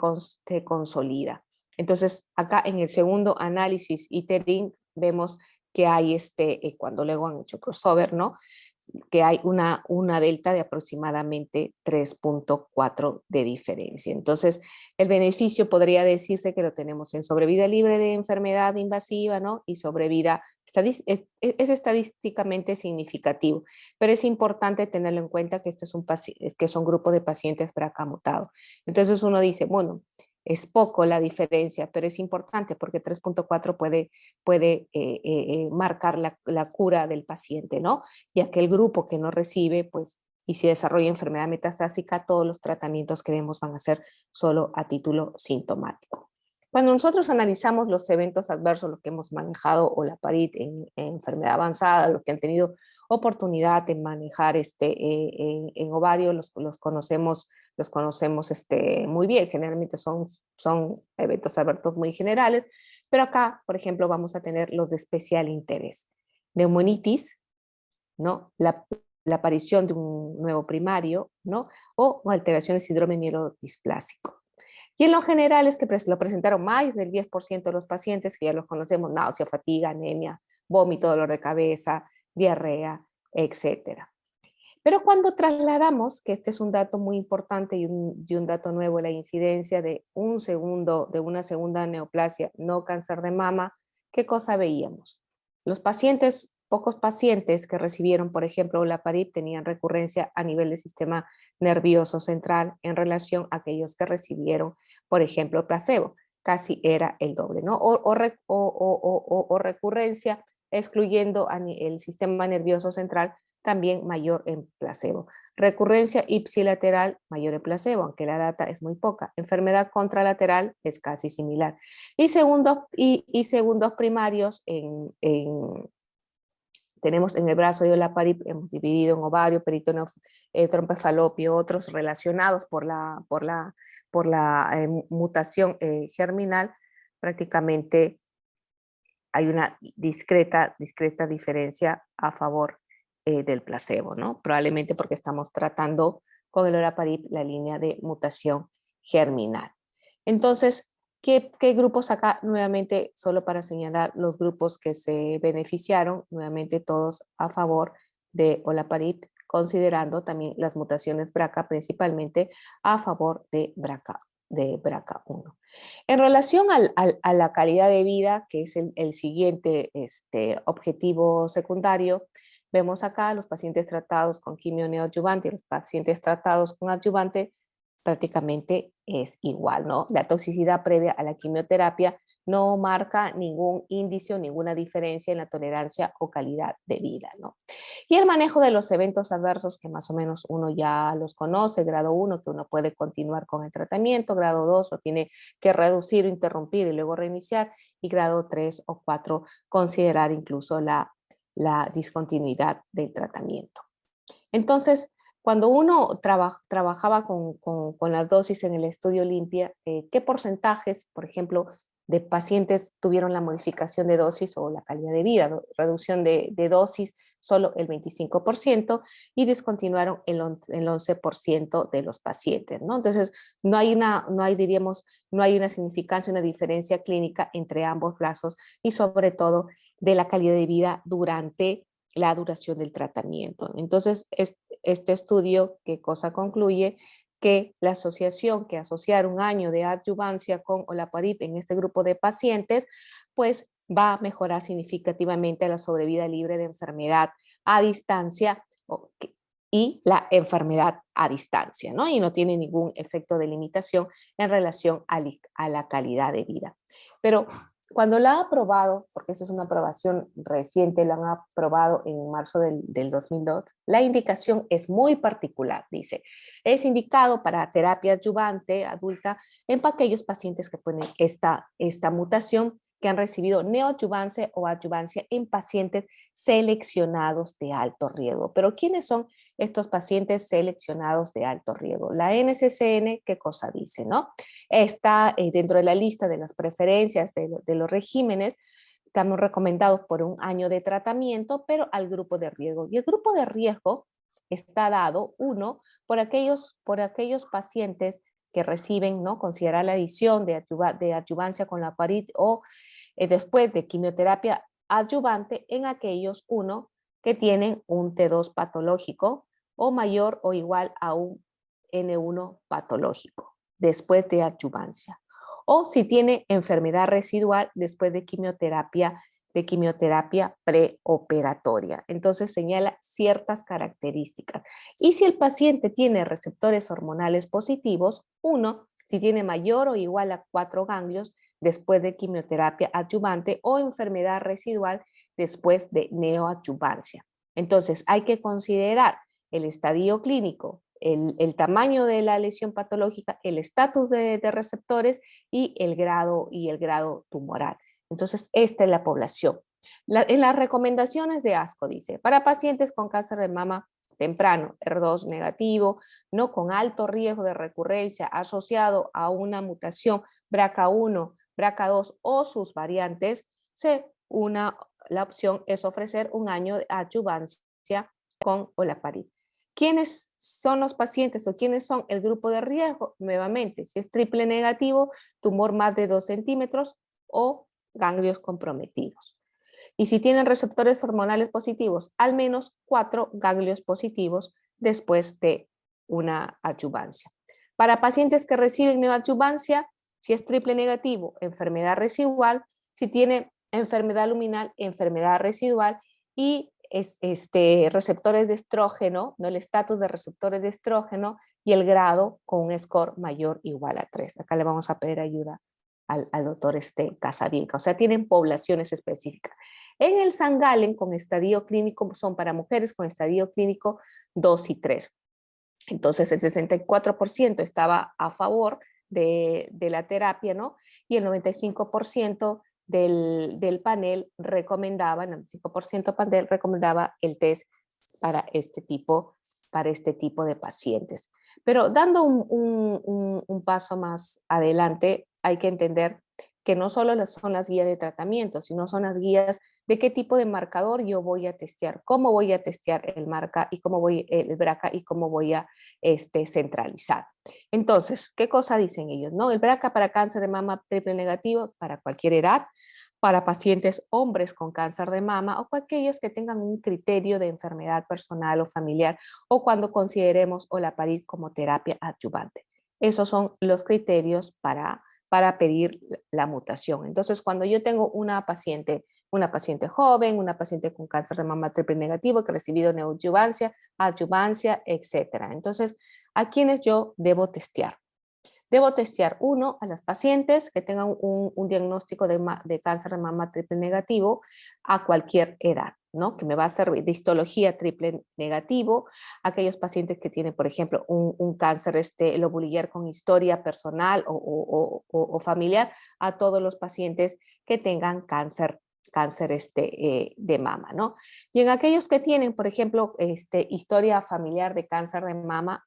consolida. Entonces, acá en el segundo análisis iterín vemos que hay cuando luego han hecho crossover, ¿no? que hay una delta de aproximadamente 3.4 de diferencia. Entonces, el beneficio podría decirse que lo tenemos en sobrevida libre de enfermedad invasiva, ¿no? Y sobrevida, es estadísticamente significativo, pero es importante tenerlo en cuenta que este es un grupo de pacientes BRCA mutados. Entonces uno dice, bueno, es poco la diferencia, pero es importante porque 3.4 puede marcar la cura del paciente, ¿no? Y aquel grupo que no recibe, pues, y si desarrolla enfermedad metastásica, todos los tratamientos que vemos van a ser solo a título sintomático. Cuando nosotros analizamos los eventos adversos, lo que hemos manejado olaparib en enfermedad avanzada, los que han tenido oportunidad de manejar en ovario, los conocemos muy bien. Generalmente son eventos adversos muy generales, pero acá, por ejemplo, vamos a tener los de especial interés. Neumonitis, ¿no? La aparición de un nuevo primario, ¿no? O alteraciones de síndrome mielodisplásico. Y en lo general es que lo presentaron más del 10% de los pacientes, que ya los conocemos: náusea, fatiga, anemia, vómito, dolor de cabeza, diarrea, etc. Pero cuando trasladamos, que este es un dato muy importante y un dato nuevo, la incidencia de una segunda neoplasia no cáncer de mama, ¿qué cosa veíamos? Pocos pacientes que recibieron, por ejemplo, olaparib, tenían recurrencia a nivel del sistema nervioso central en relación a aquellos que recibieron, por ejemplo, placebo. Casi era el doble, ¿no? O recurrencia excluyendo el sistema nervioso central, también mayor en placebo. Recurrencia ipsilateral, mayor en placebo, aunque la data es muy poca. Enfermedad contralateral es casi similar. Y segundos primarios tenemos en el brazo de olaparib, hemos dividido en ovario, peritoneo, trompa de falopio, otros relacionados por la mutación germinal. Prácticamente hay una discreta diferencia a favor del placebo, ¿no? Probablemente porque estamos tratando con el olaparib la línea de mutación germinal. Entonces, ¿qué grupos acá? Nuevamente, solo para señalar los grupos que se beneficiaron, nuevamente todos a favor de olaparib, considerando también las mutaciones BRCA, principalmente a favor de BRCA1. En relación a la calidad de vida, que es el siguiente objetivo secundario, vemos acá los pacientes tratados con quimio neoadyuvante y los pacientes tratados con adyuvante, prácticamente es igual, ¿no? La toxicidad previa a la quimioterapia no marca ningún índice o ninguna diferencia en la tolerancia o calidad de vida, ¿no? Y el manejo de los eventos adversos, que más o menos uno ya los conoce: grado 1, que uno puede continuar con el tratamiento; grado 2, lo tiene que reducir o interrumpir y luego reiniciar; y grado 3 o 4, considerar incluso la discontinuidad del tratamiento. Entonces, cuando uno trabajaba con las dosis en el estudio Olimpia, ¿qué porcentajes, por ejemplo, de pacientes tuvieron la modificación de dosis o la calidad de vida? Reducción de dosis, solo el 25%, y descontinuaron el 11% de los pacientes, ¿no? Entonces, no hay una significancia, una diferencia clínica entre ambos brazos, y sobre todo de la calidad de vida durante la duración del tratamiento. Entonces, este estudio, ¿qué cosa concluye? Que la asociación, que asociar un año de adyuvancia con olaparib en este grupo de pacientes, pues va a mejorar significativamente la sobrevida libre de enfermedad a distancia y la enfermedad a distancia, ¿no? Y no tiene ningún efecto de limitación en relación a la calidad de vida. Pero cuando la ha aprobado, porque esta es una aprobación reciente, la han aprobado en marzo del 2002, la indicación es muy particular. Dice, es indicado para terapia adyuvante adulta en aquellos pacientes que tienen esta mutación, que han recibido neoadyuvancia o adyuvancia en pacientes seleccionados de alto riesgo. Pero ¿quiénes son estos pacientes seleccionados de alto riesgo? La NCCN, ¿qué cosa dice, no? Está dentro de la lista de las preferencias de los regímenes. Estamos recomendados por un año de tratamiento, pero al grupo de riesgo. Y el grupo de riesgo está dado, uno, por aquellos pacientes que reciben, ¿no?, considerar la adición de adyuvancia con olaparib o después de quimioterapia adyuvante en aquellos, uno, que tienen un T2 patológico o mayor o igual a un N1 patológico después de adyuvancia, o si tiene enfermedad residual después de quimioterapia preoperatoria. Entonces señala ciertas características. Y si el paciente tiene receptores hormonales positivos, 1, si tiene mayor o igual a 4 ganglios después de quimioterapia adyuvante o enfermedad residual después de neoadyuvancia. Entonces hay que considerar el estadio clínico, el tamaño de la lesión patológica, el estatus de receptores y el grado tumoral. Entonces, esta es la población. En las recomendaciones de ASCO dice, para pacientes con cáncer de mama temprano, HER2 negativo, no con alto riesgo de recurrencia asociado a una mutación BRCA1, BRCA2 o sus variantes, la opción es ofrecer un año de adyuvancia con olaparib. ¿Quiénes son los pacientes o quiénes son el grupo de riesgo? Nuevamente, si es triple negativo, tumor más de 2 centímetros o ganglios comprometidos. Y si tienen receptores hormonales positivos, al menos 4 ganglios positivos después de una adyuvancia. Para pacientes que reciben neoadyuvancia, si es triple negativo, enfermedad residual, si tiene enfermedad luminal, enfermedad residual y receptores de estrógeno, ¿no? El estatus de receptores de estrógeno y el grado con un score mayor o igual a 3. Acá le vamos a pedir ayuda al doctor Casavilca. O sea, tienen poblaciones específicas. En el St. Gallen con estadio clínico son para mujeres con estadio clínico 2 y 3. Entonces el 64% estaba a favor de la terapia, ¿no? Y el 95% del panel recomendaba, el 95% panel recomendaba el test para este tipo de pacientes. Pero dando un paso más adelante, hay que entender que no solo son las guías de tratamiento, sino son las guías de qué tipo de marcador yo voy a testear, cómo voy a testear el BRCA y cómo voy a centralizar. Entonces, ¿qué cosa dicen ellos? ¿No? El BRCA para cáncer de mama triple negativo para cualquier edad, para pacientes hombres con cáncer de mama o aquellos que tengan un criterio de enfermedad personal o familiar o cuando consideremos olaparib como terapia adyuvante. Esos son los criterios para pedir la mutación. Entonces, cuando yo tengo una paciente joven, una paciente con cáncer de mama triple negativo que ha recibido neoadyuvancia, adyuvancia, etc. Entonces, ¿a quiénes yo debo testear? Debo testear, 1, a las pacientes que tengan un diagnóstico de cáncer de mama triple negativo a cualquier edad, ¿no? Que me va a servir de histología triple negativo, aquellos pacientes que tienen, por ejemplo, un cáncer lobulillar con historia personal o familiar, a todos los pacientes que tengan cáncer de mama, ¿no? Y en aquellos que tienen, por ejemplo, historia familiar de cáncer de mama,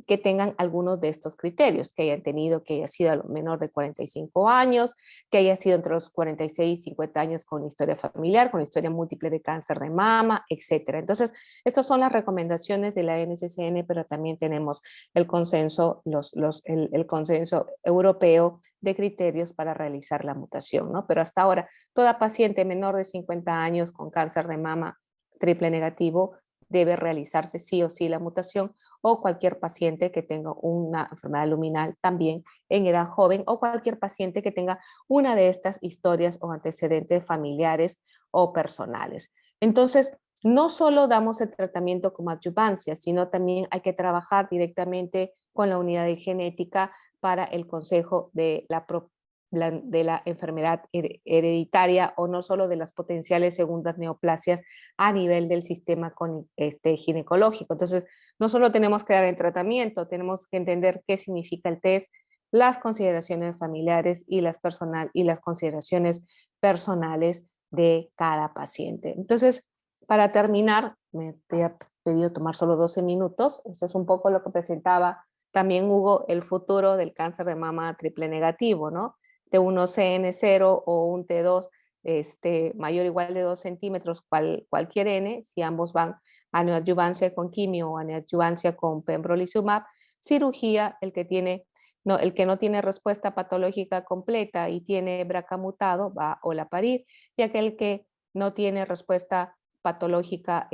que tengan algunos de estos criterios, que hayan tenido, que haya sido a lo menor de 45 años, que haya sido entre los 46 y 50 años con historia familiar, con historia múltiple de cáncer de mama, etc. Entonces, estas son las recomendaciones de la NCCN, pero también tenemos el consenso, el consenso europeo de criterios para realizar la mutación, ¿no? Pero hasta ahora, toda paciente menor de 50 años con cáncer de mama triple negativo debe realizarse sí o sí la mutación, o cualquier paciente que tenga una enfermedad luminal también en edad joven, o cualquier paciente que tenga una de estas historias o antecedentes familiares o personales. Entonces, no solo damos el tratamiento como adyuvancia, sino también hay que trabajar directamente con la unidad de genética para el consejo de la enfermedad hereditaria o no solo de las potenciales segundas neoplasias a nivel del sistema ginecológico. Entonces, no solo tenemos que dar el tratamiento, tenemos que entender qué significa el test, las consideraciones familiares y las consideraciones personales de cada paciente. Entonces, para terminar, me había pedido tomar solo 12 minutos. Esto es un poco lo que presentaba también Hugo, el futuro del cáncer de mama triple negativo, ¿no? T1CN0 o un T2 mayor o igual de 2 centímetros, cualquier N, si ambos van a neoadyuvancia con quimio o a neoadyuvancia con pembrolizumab, cirugía, el que no tiene respuesta patológica completa y tiene BRCA mutado va a olaparib, y aquel que no tiene respuesta patológica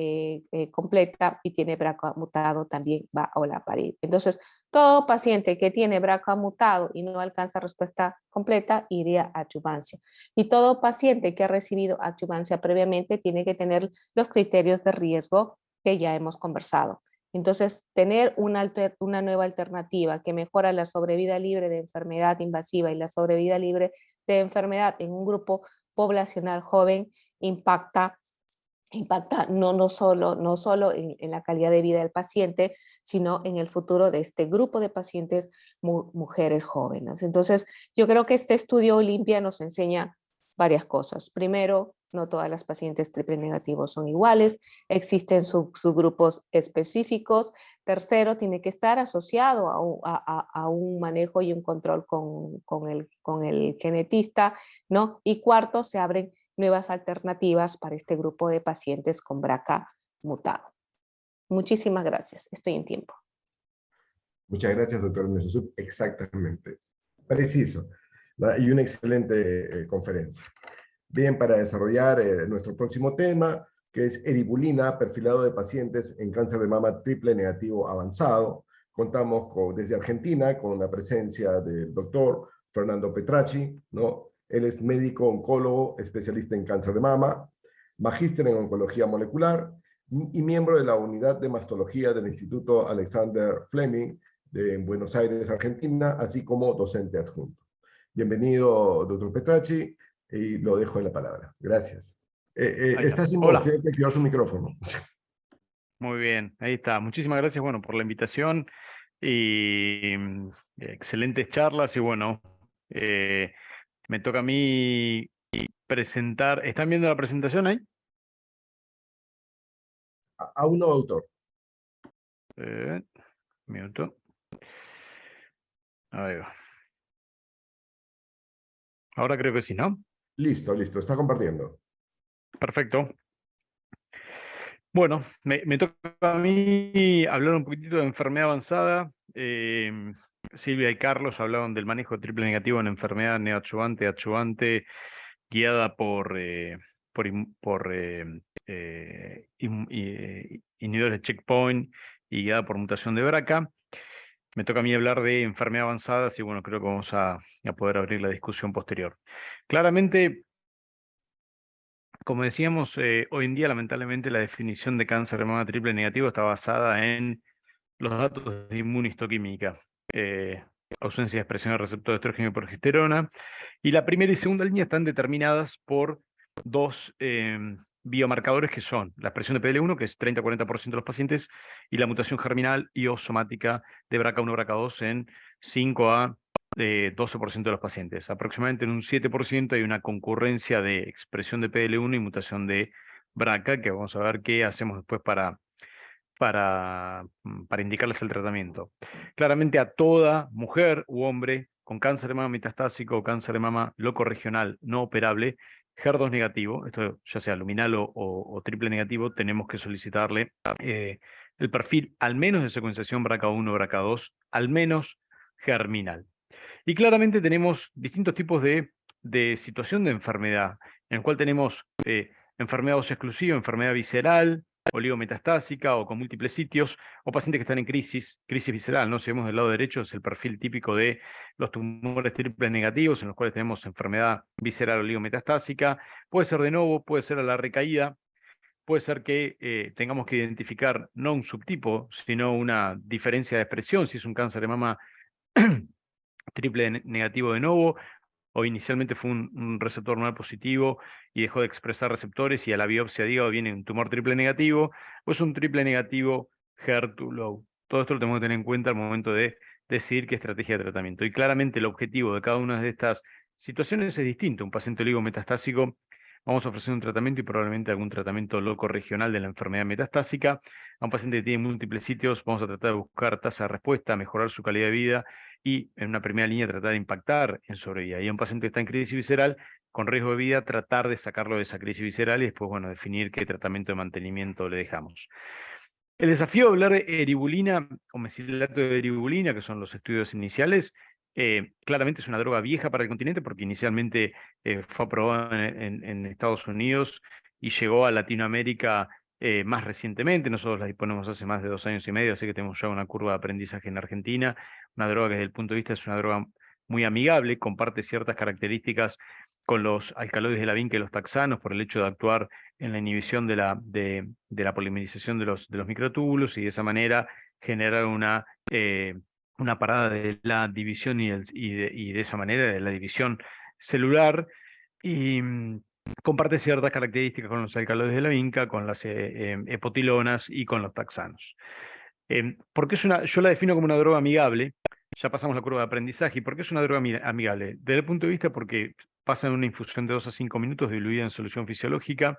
completa y tiene BRCA mutado, también va a olaparib. Entonces, todo paciente que tiene BRCA mutado y no alcanza respuesta completa iría a adjuvancia. Y todo paciente que ha recibido adjuvancia previamente tiene que tener los criterios de riesgo que ya hemos conversado. Entonces, tener una nueva alternativa que mejora la sobrevida libre de enfermedad invasiva y la sobrevida libre de enfermedad en un grupo poblacional joven impacta no solo en la calidad de vida del paciente, sino en el futuro de este grupo de pacientes, mujeres jóvenes. Entonces, yo creo que este estudio Olimpia nos enseña varias cosas. Primero, no todas las pacientes triple negativos son iguales, existen subgrupos específicos. Tercero, tiene que estar asociado a un manejo y un control con el genetista, ¿no? Y cuarto, se abren nuevas alternativas para este grupo de pacientes con BRCA mutado. Muchísimas gracias. Estoy en tiempo. Muchas gracias, doctor Mesusub. Exactamente. Preciso. Y una excelente conferencia. Bien, para desarrollar nuestro próximo tema, que es eribulina, perfilado de pacientes en cáncer de mama triple negativo avanzado. Contamos desde Argentina con la presencia del doctor Fernando Petracci, ¿no? Él es médico oncólogo, especialista en cáncer de mama, magíster en oncología molecular y miembro de la unidad de mastología del Instituto Alexander Fleming de Buenos Aires, Argentina, así como docente adjunto. Bienvenido, doctor Petracci, y lo dejo en la palabra. Gracias. Está sin voz, tiene que activar su micrófono. Muy bien, ahí está. Muchísimas gracias, bueno, por la invitación y excelentes charlas y bueno, me toca a mí presentar. ¿Están viendo la presentación ahí? Aún no, autor. Un minuto. Ahí va. Ahora creo que sí, ¿no? Listo, listo. Está compartiendo. Perfecto. Bueno, me toca a mí hablar un poquitito de enfermedad avanzada. Silvia y Carlos hablaron del manejo de triple negativo en enfermedad neoadjuvante, guiada por inhibidores de checkpoint y guiada por mutación de BRCA. Me toca a mí hablar de enfermedad avanzada, y bueno, creo que vamos a poder abrir la discusión posterior. Claramente, como decíamos, hoy en día lamentablemente la definición de cáncer de mama triple negativo está basada en los datos de inmunistoquímica, ausencia de expresión de receptor de estrógeno y progesterona, y la primera y segunda línea están determinadas por dos biomarcadores que son la expresión de PDL1, que es 30-40% de los pacientes, y la mutación germinal y o somática de BRCA1, BRCA2 en 5 a 12% de los pacientes. Aproximadamente en un 7% hay una concurrencia de expresión de PDL1 y mutación de BRCA, que vamos a ver qué hacemos después para indicarles el tratamiento. Claramente a toda mujer u hombre con cáncer de mama metastásico o cáncer de mama locorregional no operable, HER2 negativo, esto ya sea luminal o triple negativo, tenemos que solicitarle el perfil al menos de secuenciación BRCA1 o BRCA2, al menos germinal. Y claramente tenemos distintos tipos de situación de enfermedad, en el cual tenemos enfermedad ósea exclusiva, enfermedad visceral, oligometastásica o con múltiples sitios, o pacientes que están en crisis visceral, ¿no? Si vemos del lado derecho es el perfil típico de los tumores triples negativos, en los cuales tenemos enfermedad visceral oligometastásica, puede ser de nuevo, puede ser a la recaída, puede ser que tengamos que identificar no un subtipo, sino una diferencia de expresión, si es un cáncer de mama triple negativo de nuevo, o inicialmente fue un receptor normal positivo y dejó de expresar receptores y a la biopsia de hígado viene un tumor triple negativo, o es un triple negativo HER2 low. Todo esto lo tenemos que tener en cuenta al momento de decidir qué estrategia de tratamiento. Y claramente el objetivo de cada una de estas situaciones es distinto. Un paciente oligometastásico, vamos a ofrecer un tratamiento y probablemente algún tratamiento loco regional de la enfermedad metastásica. A un paciente que tiene múltiples sitios, vamos a tratar de buscar tasa de respuesta, mejorar su calidad de vida y en una primera línea tratar de impactar en sobrevida. Y a un paciente que está en crisis visceral, con riesgo de vida, tratar de sacarlo de esa crisis visceral y después, bueno, definir qué tratamiento de mantenimiento le dejamos. El desafío de hablar de eribulina o mesilato de eribulina, que son los estudios iniciales, claramente es una droga vieja para el continente porque inicialmente fue aprobada en Estados Unidos y llegó a Latinoamérica más recientemente. Nosotros la disponemos hace más de 2 años y medio, así que tenemos ya una curva de aprendizaje en Argentina. Una droga que desde el punto de vista es una droga muy amigable, comparte ciertas características con los alcaloides de la vinca y los taxanos por el hecho de actuar en la inhibición de la polimerización de los microtúbulos y de esa manera generar una parada de la división y de esa manera de la división celular, y comparte ciertas características con los alcaloides de la vinca, con las epotilonas y con los taxanos. Porque yo la defino como una droga amigable. Ya pasamos la curva de aprendizaje. ¿Y por qué es una droga amigable? Desde el punto de vista porque pasa en una infusión de 2 a 5 minutos diluida en solución fisiológica.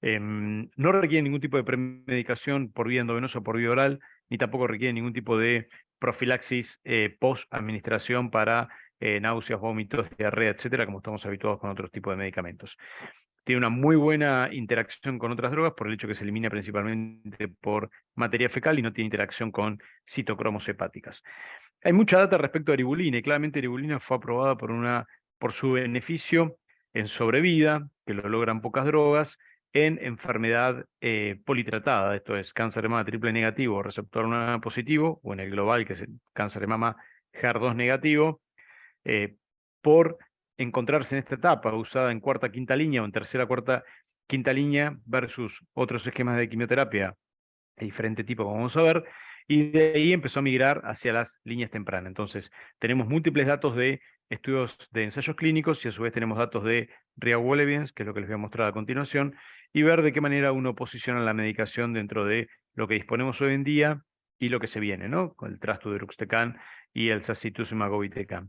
No requiere ningún tipo de premedicación por vía endovenosa o por vía oral, ni tampoco requiere ningún tipo de profilaxis post-administración para náuseas, vómitos, diarrea, etcétera, como estamos habituados con otros tipos de medicamentos. Tiene una muy buena interacción con otras drogas por el hecho que se elimina principalmente por materia fecal y no tiene interacción con citocromos hepáticas. Hay mucha data respecto a eribulina, y claramente eribulina fue aprobada por su beneficio en sobrevida, que lo logran pocas drogas, en enfermedad politratada, esto es cáncer de mama triple negativo, receptor 1 positivo, o en el global, que es el cáncer de mama HER2 negativo, por encontrarse en esta etapa usada en cuarta, quinta línea o en tercera, cuarta, quinta línea versus otros esquemas de quimioterapia de diferente tipo, como vamos a ver, y de ahí empezó a migrar hacia las líneas tempranas. Entonces, tenemos múltiples datos de estudios de ensayos clínicos y a su vez tenemos datos de real world evidence, que es lo que les voy a mostrar a continuación, y ver de qué manera uno posiciona la medicación dentro de lo que disponemos hoy en día y lo que se viene, ¿no? Con el trastuzumab y el sacituzumab govitecan.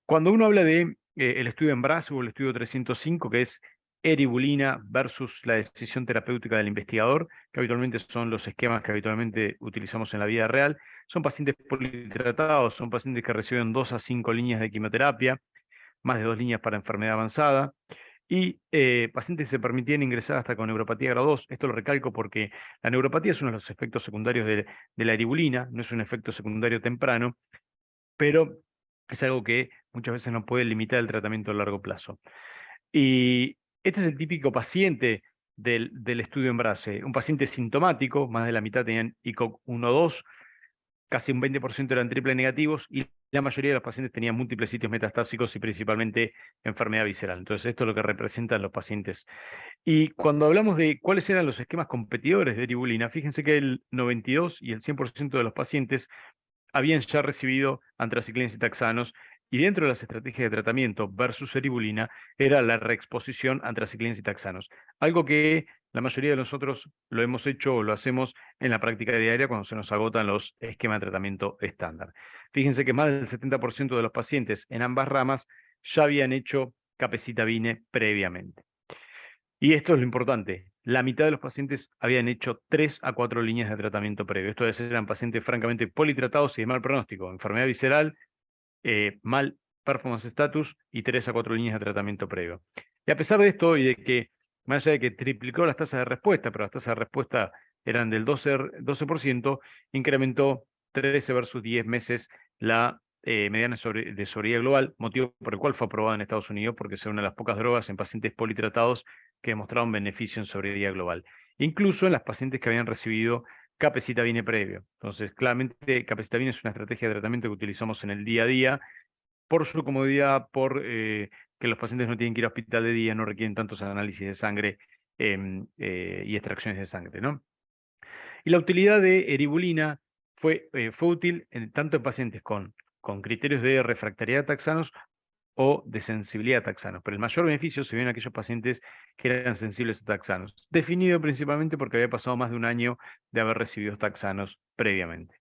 Cuando uno habla de el estudio EMBRACE o el estudio 305, que es eribulina versus la decisión terapéutica del investigador, que habitualmente son los esquemas que habitualmente utilizamos en la vida real, son pacientes politratados, son pacientes que reciben 2 a 5 líneas de quimioterapia, más de 2 líneas para enfermedad avanzada, y pacientes que se permitían ingresar hasta con neuropatía grado 2. Esto lo recalco porque la neuropatía es uno de los efectos secundarios de la eribulina, no es un efecto secundario temprano, pero es algo que muchas veces no puede limitar el tratamiento a largo plazo. Y este es el típico paciente del estudio EMBRACE, un paciente sintomático, más de la mitad tenían ICOG 1-2, casi un 20% eran triple negativos, y la mayoría de los pacientes tenían múltiples sitios metastásicos y principalmente enfermedad visceral. Entonces esto es lo que representan los pacientes. Y cuando hablamos de cuáles eran los esquemas competidores de eribulina, fíjense que el 92 y el 100% de los pacientes habían ya recibido antraciclinas y taxanos, y dentro de las estrategias de tratamiento versus eribulina era la reexposición a antraciclinas y taxanos, algo que la mayoría de nosotros lo hemos hecho o lo hacemos en la práctica diaria cuando se nos agotan los esquemas de tratamiento estándar. Fíjense que más del 70% de los pacientes en ambas ramas ya habían hecho capecitabine previamente. Y esto es lo importante, la mitad de los pacientes habían hecho 3 a 4 líneas de tratamiento previo. Esto eran pacientes francamente politratados y de mal pronóstico, enfermedad visceral, mal performance status y 3 a 4 líneas de tratamiento previo. Y a pesar de esto, y de que, más allá de que triplicó las tasas de respuesta, pero las tasas de respuesta eran del 12%, incrementó 13 versus 10 meses la mediana de sobrevida global, motivo por el cual fue aprobada en Estados Unidos, porque es una de las pocas drogas en pacientes politratados que demostraron beneficio en sobrevida global, incluso en las pacientes que habían recibido capecitabine previo. Entonces, claramente, capecitabine es una estrategia de tratamiento que utilizamos en el día a día, por su comodidad, por que los pacientes no tienen que ir a hospital de día, no requieren tantos análisis de sangre y extracciones de sangre, ¿no? Y la utilidad de eribulina fue útil tanto en pacientes con criterios de refractariedad a taxanos o de sensibilidad a taxanos, pero el mayor beneficio se vio en aquellos pacientes que eran sensibles a taxanos, definido principalmente porque había pasado más de un año de haber recibido taxanos previamente.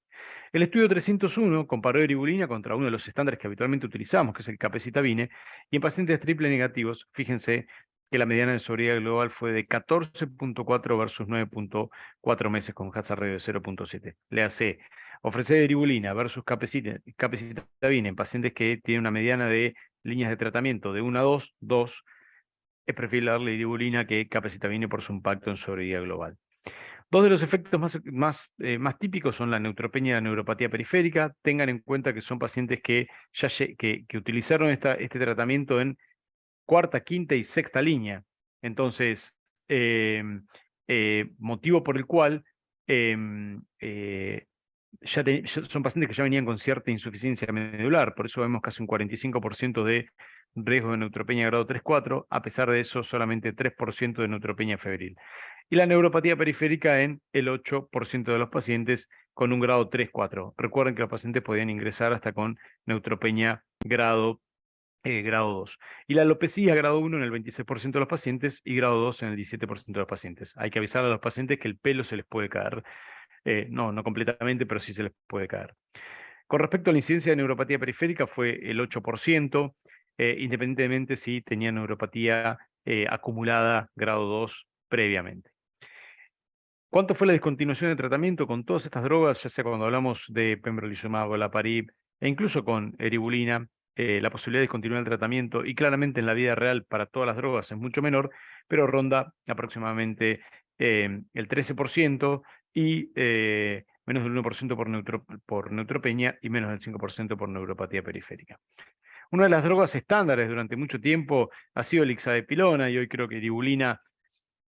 El estudio 301 comparó eribulina contra uno de los estándares que habitualmente utilizamos, que es el capecitabine, y en pacientes triple negativos, fíjense que la mediana de sobrevida global fue de 14.4 versus 9.4 meses con hazard ratio de 0.7. Le hace ofrecer eribulina versus capecitabine en pacientes que tienen una mediana de líneas de tratamiento de 1 a 2, es preferible darle eribulina que capecitabine por su impacto en sobrevida global. Dos de los efectos más típicos son la neutropenia y la neuropatía periférica. Tengan en cuenta que son pacientes que utilizaron este tratamiento en cuarta, quinta y sexta línea. Entonces, motivo por el cual son pacientes que ya venían con cierta insuficiencia medular, por eso vemos casi un 45% de riesgo de neutropenia grado 3-4, a pesar de eso solamente 3% de neutropenia febril. Y la neuropatía periférica en el 8% de los pacientes con un grado 3-4. Recuerden que los pacientes podían ingresar hasta con neutropenia grado 2. Y la alopecia grado 1 en el 26% de los pacientes y grado 2 en el 17% de los pacientes. Hay que avisar a los pacientes que el pelo se les puede caer. No completamente, pero sí se les puede caer. Con respecto a la incidencia de neuropatía periférica fue el 8%, independientemente si tenía neuropatía acumulada grado 2 previamente. ¿Cuánto fue la discontinuación de tratamiento con todas estas drogas, ya sea cuando hablamos de pembrolizumab, olaparib e incluso con eribulina? La posibilidad de continuar el tratamiento, y claramente en la vida real para todas las drogas es mucho menor, pero ronda aproximadamente el 13% y menos del 1% por neutropenia y menos del 5% por neuropatía periférica. Una de las drogas estándares durante mucho tiempo ha sido el ixadepilona, y hoy creo que eribulina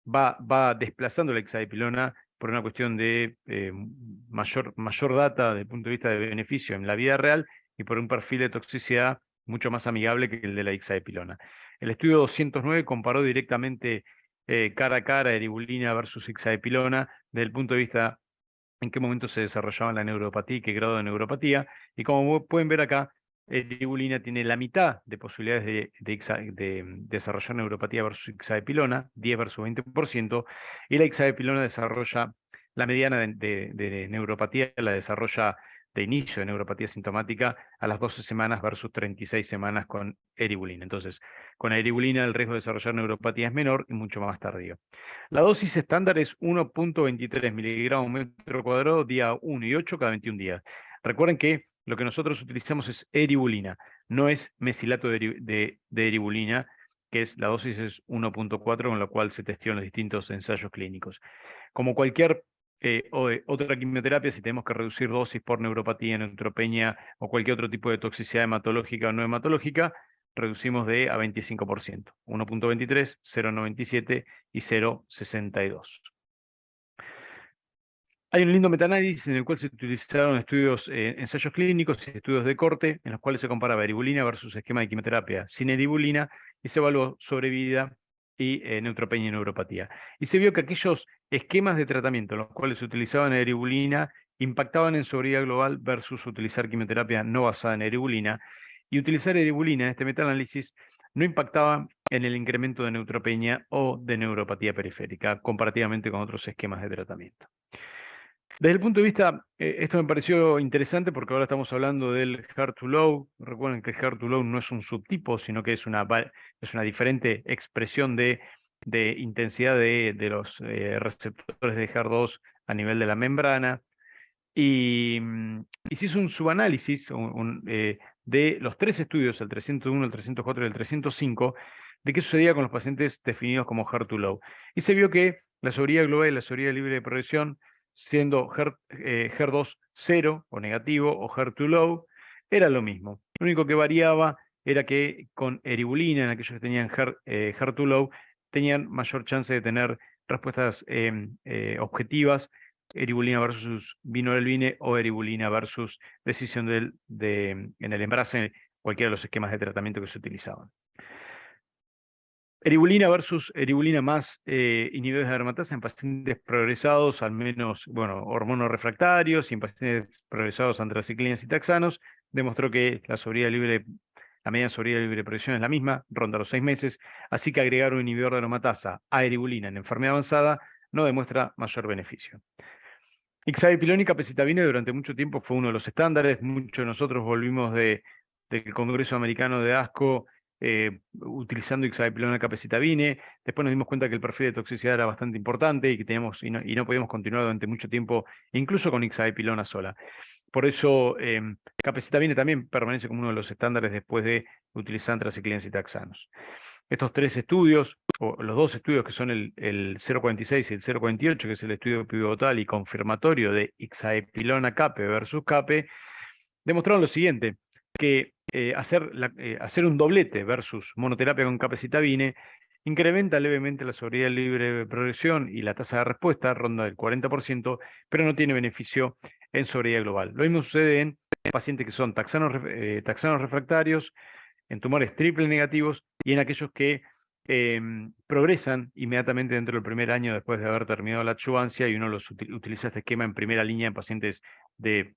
va desplazando la hexadepilona por una cuestión de mayor data desde el punto de vista de beneficio en la vida real y por un perfil de toxicidad mucho más amigable que el de la hexadepilona. El estudio 209 comparó directamente cara a cara eribulina versus hexadepilona desde el punto de vista en qué momento se desarrollaba la neuropatía y qué grado de neuropatía, y como pueden ver acá, eribulina tiene la mitad de posibilidades de desarrollar neuropatía versus ixadepilona, 10 versus 20%, y la ixadepilona desarrolla la mediana de neuropatía, la desarrolla de inicio de neuropatía sintomática a las 12 semanas versus 36 semanas con eribulina. Entonces, con eribulina el riesgo de desarrollar neuropatía es menor y mucho más tardío. La dosis estándar es 1.23 miligramos metro cuadrado día 1 y 8 cada 21 días. Recuerden que lo que nosotros utilizamos es eribulina, no es mesilato de eribulina, que la dosis es 1.4, con lo cual se testeó en los distintos ensayos clínicos. Como cualquier otra quimioterapia, si tenemos que reducir dosis por neuropatía, neutropenia o cualquier otro tipo de toxicidad hematológica o no hematológica, reducimos de a 25%, 1.23, 0.97 y 0.62. Hay un lindo metaanálisis en el cual se utilizaron estudios, ensayos clínicos y estudios de corte, en los cuales se comparaba eribulina versus esquema de quimioterapia sin eribulina, y se evaluó sobrevida y neutropenia y neuropatía. Y se vio que aquellos esquemas de tratamiento en los cuales se utilizaban eribulina impactaban en sobrevida global versus utilizar quimioterapia no basada en eribulina, y utilizar eribulina en este metaanálisis no impactaba en el incremento de neutropenia o de neuropatía periférica, comparativamente con otros esquemas de tratamiento. Desde el punto de vista, esto me pareció interesante porque ahora estamos hablando del HER2-low. Recuerden que el HER2-low no es un subtipo, sino que es una diferente expresión de intensidad de los receptores de HER2 a nivel de la membrana. Y se hizo un subanálisis de los 3 estudios, el 301, el 304 y el 305, de qué sucedía con los pacientes definidos como HER2-low. Y se vio que la sobrevida global y la sobrevida libre de progresión, siendo HER2 0 o negativo o HER2-low, era lo mismo. Lo único que variaba era que con eribulina, en aquellos que tenían HER2-low, tenían mayor chance de tener respuestas objetivas, eribulina versus vinorelbine o eribulina versus decisión en el embarazo, cualquiera de los esquemas de tratamiento que se utilizaban. Eribulina versus eribulina más inhibidores de aromatasa en pacientes progresados, al menos, hormonorefractarios, y en pacientes progresados a antraciclinas y taxanos, demostró que la media sobrevida libre de progresión es la misma, ronda los 6 meses, así que agregar un inhibidor de aromatasa a eribulina en enfermedad avanzada no demuestra mayor beneficio. Ixadepilona y capecitabine durante mucho tiempo fue uno de los estándares. Muchos de nosotros volvimos del Congreso Americano de ASCO utilizando ixadepilona y capecitabine. Después nos dimos cuenta que el perfil de toxicidad era bastante importante y que no podíamos continuar durante mucho tiempo, incluso con ixadepilona sola. Por eso, capecitabine también permanece como uno de los estándares después de utilizar antraciclinas y taxanos. Estos 3 estudios, o los 2 estudios que son el 046 y el 048, que es el estudio pivotal y confirmatorio de ixadepilona cape versus cape, demostraron lo siguiente, que hacer un doblete versus monoterapia con capecitabine incrementa levemente la sobriedad libre de progresión y la tasa de respuesta ronda del 40%, pero no tiene beneficio en sobriedad global. Lo mismo sucede en pacientes que son taxanos refractarios, en tumores triple negativos y en aquellos que progresan inmediatamente dentro del primer año después de haber terminado la adjuvancia, y uno utiliza este esquema en primera línea en pacientes de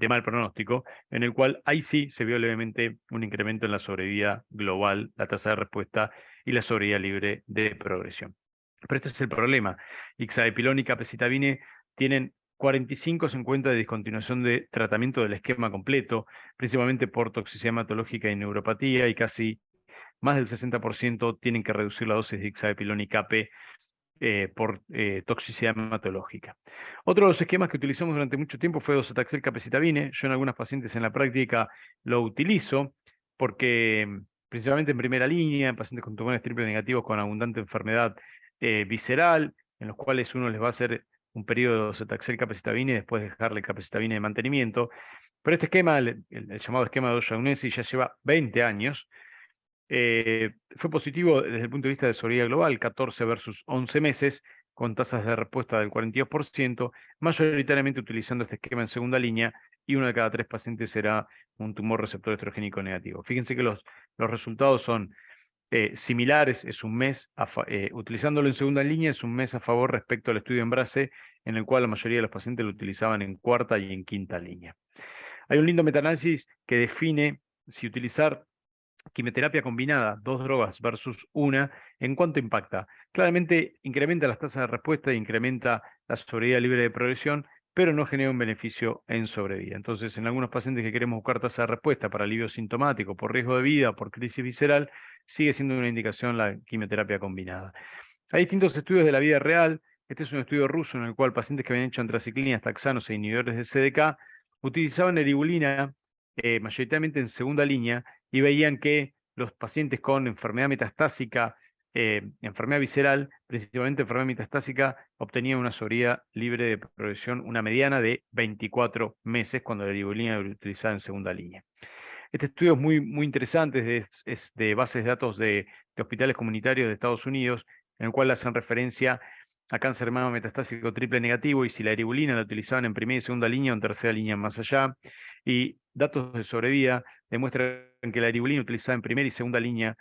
mal pronóstico, en el cual ahí sí se vio levemente un incremento en la sobrevida global, la tasa de respuesta y la sobrevida libre de progresión. Pero este es el problema. Ixazepilón y capecitabine tienen 45-50 de discontinuación de tratamiento del esquema completo, principalmente por toxicidad hematológica y neuropatía, y casi más del 60% tienen que reducir la dosis de ixazepilón y cape por toxicidad hematológica. Otro de los esquemas que utilizamos durante mucho tiempo fue docetaxel capecitabine. Yo en algunas pacientes en la práctica lo utilizo porque principalmente en primera línea, en pacientes con tumores triple negativos con abundante enfermedad visceral, en los cuales uno les va a hacer un periodo de docetaxel capecitabine y después dejarle capecitabine de mantenimiento. Pero este esquema, el llamado esquema de O'Shaughnessy, ya lleva 20 años. Fue positivo desde el punto de vista de sobriedad global, 14 versus 11 meses, con tasas de respuesta del 42%, mayoritariamente utilizando este esquema en segunda línea, y 1 de cada 3 pacientes será un tumor receptor estrogénico negativo. Fíjense que los resultados son similares, es un mes, utilizándolo en segunda línea, es un mes a favor respecto al estudio EMBRACE, en el cual la mayoría de los pacientes lo utilizaban en cuarta y en quinta línea. Hay un lindo metaanálisis que define si utilizar quimioterapia combinada, 2 drogas versus una, ¿en cuánto impacta? Claramente incrementa las tasas de respuesta e incrementa la sobrevida libre de progresión, pero no genera un beneficio en sobrevida. Entonces, en algunos pacientes que queremos buscar tasa de respuesta para alivio sintomático, por riesgo de vida, por crisis visceral, sigue siendo una indicación la quimioterapia combinada. Hay distintos estudios de la vida real. Este es un estudio ruso en el cual pacientes que habían hecho antraciclinas, taxanos e inhibidores de CDK utilizaban eribulina mayoritariamente en segunda línea, y veían que los pacientes con enfermedad metastásica, enfermedad visceral, principalmente enfermedad metastásica, obtenían una sobrevida libre de progresión, una mediana de 24 meses cuando la eribulina era utilizada en segunda línea. Este estudio es muy interesante, es de bases de datos de hospitales comunitarios de Estados Unidos, en el cual hacen referencia a cáncer de mama metastásico triple negativo, y si la eribulina la utilizaban en primera y segunda línea o en tercera línea más allá. Y datos de sobrevida demuestran que la eribulina utilizada en primera y segunda línea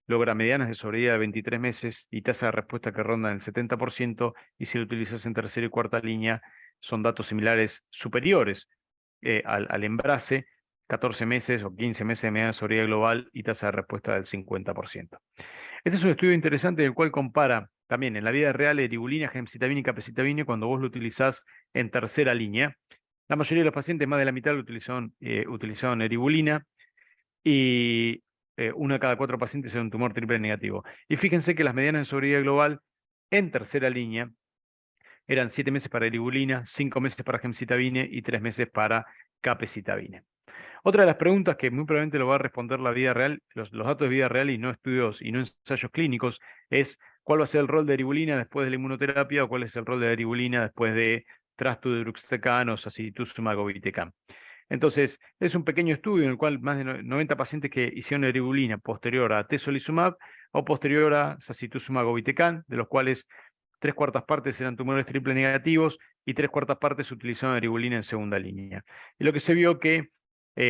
logra medianas de sobrevida de 23 meses y tasa de respuesta que ronda el 70%, y si la utilizas en tercera y cuarta línea son datos similares superiores al EMBRACE, 14 meses o 15 meses de mediana de sobrevida global y tasa de respuesta del 50%. Este es un estudio interesante el cual compara también en la vida real eribulina, gemcitabina y capecitabine cuando vos lo utilizás en tercera línea. La mayoría de los pacientes, más de la mitad, utilizaban eribulina, y 1 de cada 4 pacientes era un tumor triple negativo. Y fíjense que las medianas de sobrevida global en tercera línea eran 7 meses para eribulina, 5 meses para gemcitabine y 3 meses para capecitabine. Otra de las preguntas que muy probablemente lo va a responder la vida real, los datos de vida real y no estudios y no ensayos clínicos, es cuál va a ser el rol de eribulina después de la inmunoterapia, o cuál es el rol de la eribulina después de trastuzumab o sacituzumab govitecan. Entonces, es un pequeño estudio en el cual más de 90 pacientes que hicieron eribulina posterior a tesolizumab o posterior a sacituzumab govitecan, de los cuales 3/4 partes eran tumores triple negativos y 3/4 partes utilizaban eribulina en segunda línea. Y lo que se vio que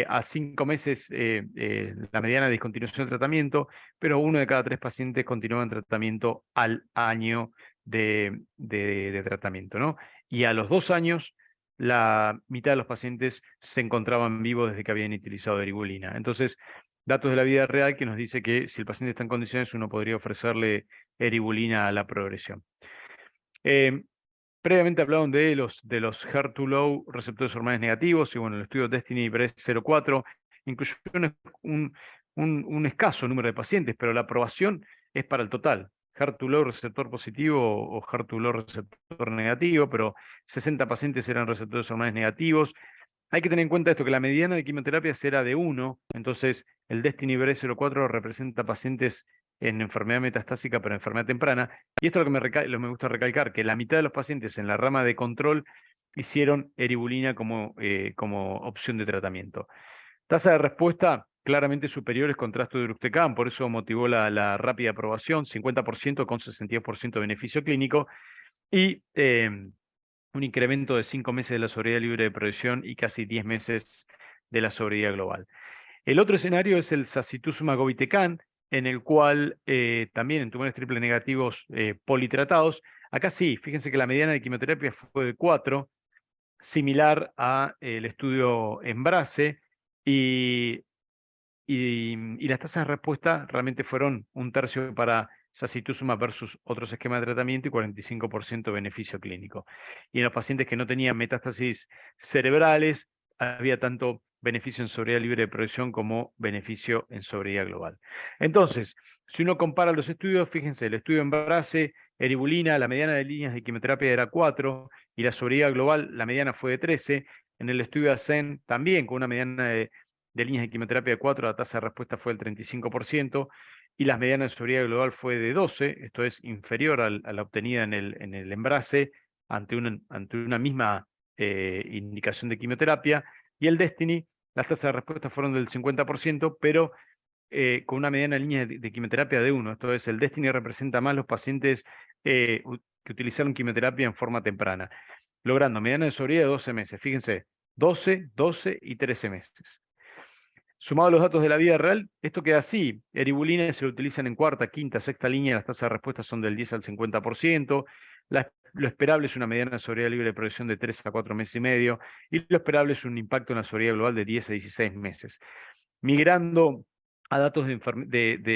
a 5 meses la mediana de discontinuación del tratamiento, pero 1 de cada 3 pacientes continuaban tratamiento al año de tratamiento, ¿no? Y a los 2 años, la mitad de los pacientes se encontraban vivos desde que habían utilizado eribulina. Entonces, datos de la vida real que nos dice que si el paciente está en condiciones, uno podría ofrecerle eribulina a la progresión. Previamente hablaron de los HER2-low receptores hormonales negativos, y bueno, el estudio DESTINY-Breast04 incluyó un escaso número de pacientes, pero la aprobación es para el total. HER2-low receptor positivo o HER2-low receptor negativo, pero 60 pacientes eran receptores hormonales negativos. Hay que tener en cuenta esto, que la mediana de quimioterapia era de 1, entonces el DESTINY-Breast04 representa pacientes en enfermedad metastásica, pero enfermedad temprana. Y esto es lo que me gusta recalcar, que la mitad de los pacientes en la rama de control hicieron eribulina como opción de tratamiento. Tasa de respuesta claramente superiores con trastuzumab, por eso motivó la rápida aprobación, 50% con 62% de beneficio clínico, y un incremento de 5 meses de la sobriedad libre de progresión y casi 10 meses de la sobriedad global. El otro escenario es el sacituzumab govitecan, en el cual también en tumores triple negativos politratados, acá sí, fíjense que la mediana de quimioterapia fue de 4, similar a el estudio EMBRACE, y las tasas de respuesta realmente fueron 1/3 para sacituzumab versus otros esquemas de tratamiento y 45% beneficio clínico. Y en los pacientes que no tenían metástasis cerebrales, había tanto beneficio en sobriedad libre de progresión como beneficio en sobriedad global. Entonces, si uno compara los estudios, fíjense, el estudio EMBRACE, eribulina, la mediana de líneas de quimioterapia era 4, y la sobriedad global, la mediana fue de 13. En el estudio ASCEN, también con una mediana de líneas de quimioterapia de 4, la tasa de respuesta fue del 35%, y las medianas de sobriedad global fue de 12, esto es inferior a la obtenida en el EMBRACE ante una misma indicación de quimioterapia, y el DESTINY, las tasas de respuesta fueron del 50%, pero con una mediana línea de quimioterapia de 1, esto es, el DESTINY representa más los pacientes que utilizaron quimioterapia en forma temprana, logrando mediana de sobriedad de 12 meses, fíjense, 12, 12 y 13 meses. Sumado a los datos de la vida real, esto queda así. Eribulina se lo utilizan en cuarta, quinta, sexta línea, las tasas de respuesta son del 10 al 50%. Lo esperable es una mediana de sobriedad libre de progresión de 3 a 4 meses y medio, y lo esperable es un impacto en la sobriedad global de 10 a 16 meses. Migrando a datos de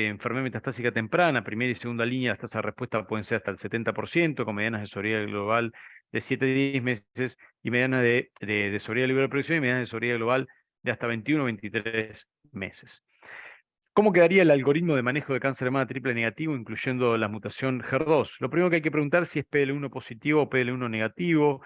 enfermedad metastásica temprana, primera y segunda línea, las tasas de respuesta pueden ser hasta el 70%, con medianas de sobriedad global de 7 a 10 meses, y medianas de sobriedad libre de progresión y medianas de sobriedad global de hasta 21 o 23 meses. ¿Cómo quedaría el algoritmo de manejo de cáncer de mama triple negativo, incluyendo la mutación HER2? Lo primero que hay que preguntar si es PL1 positivo o PL1 negativo,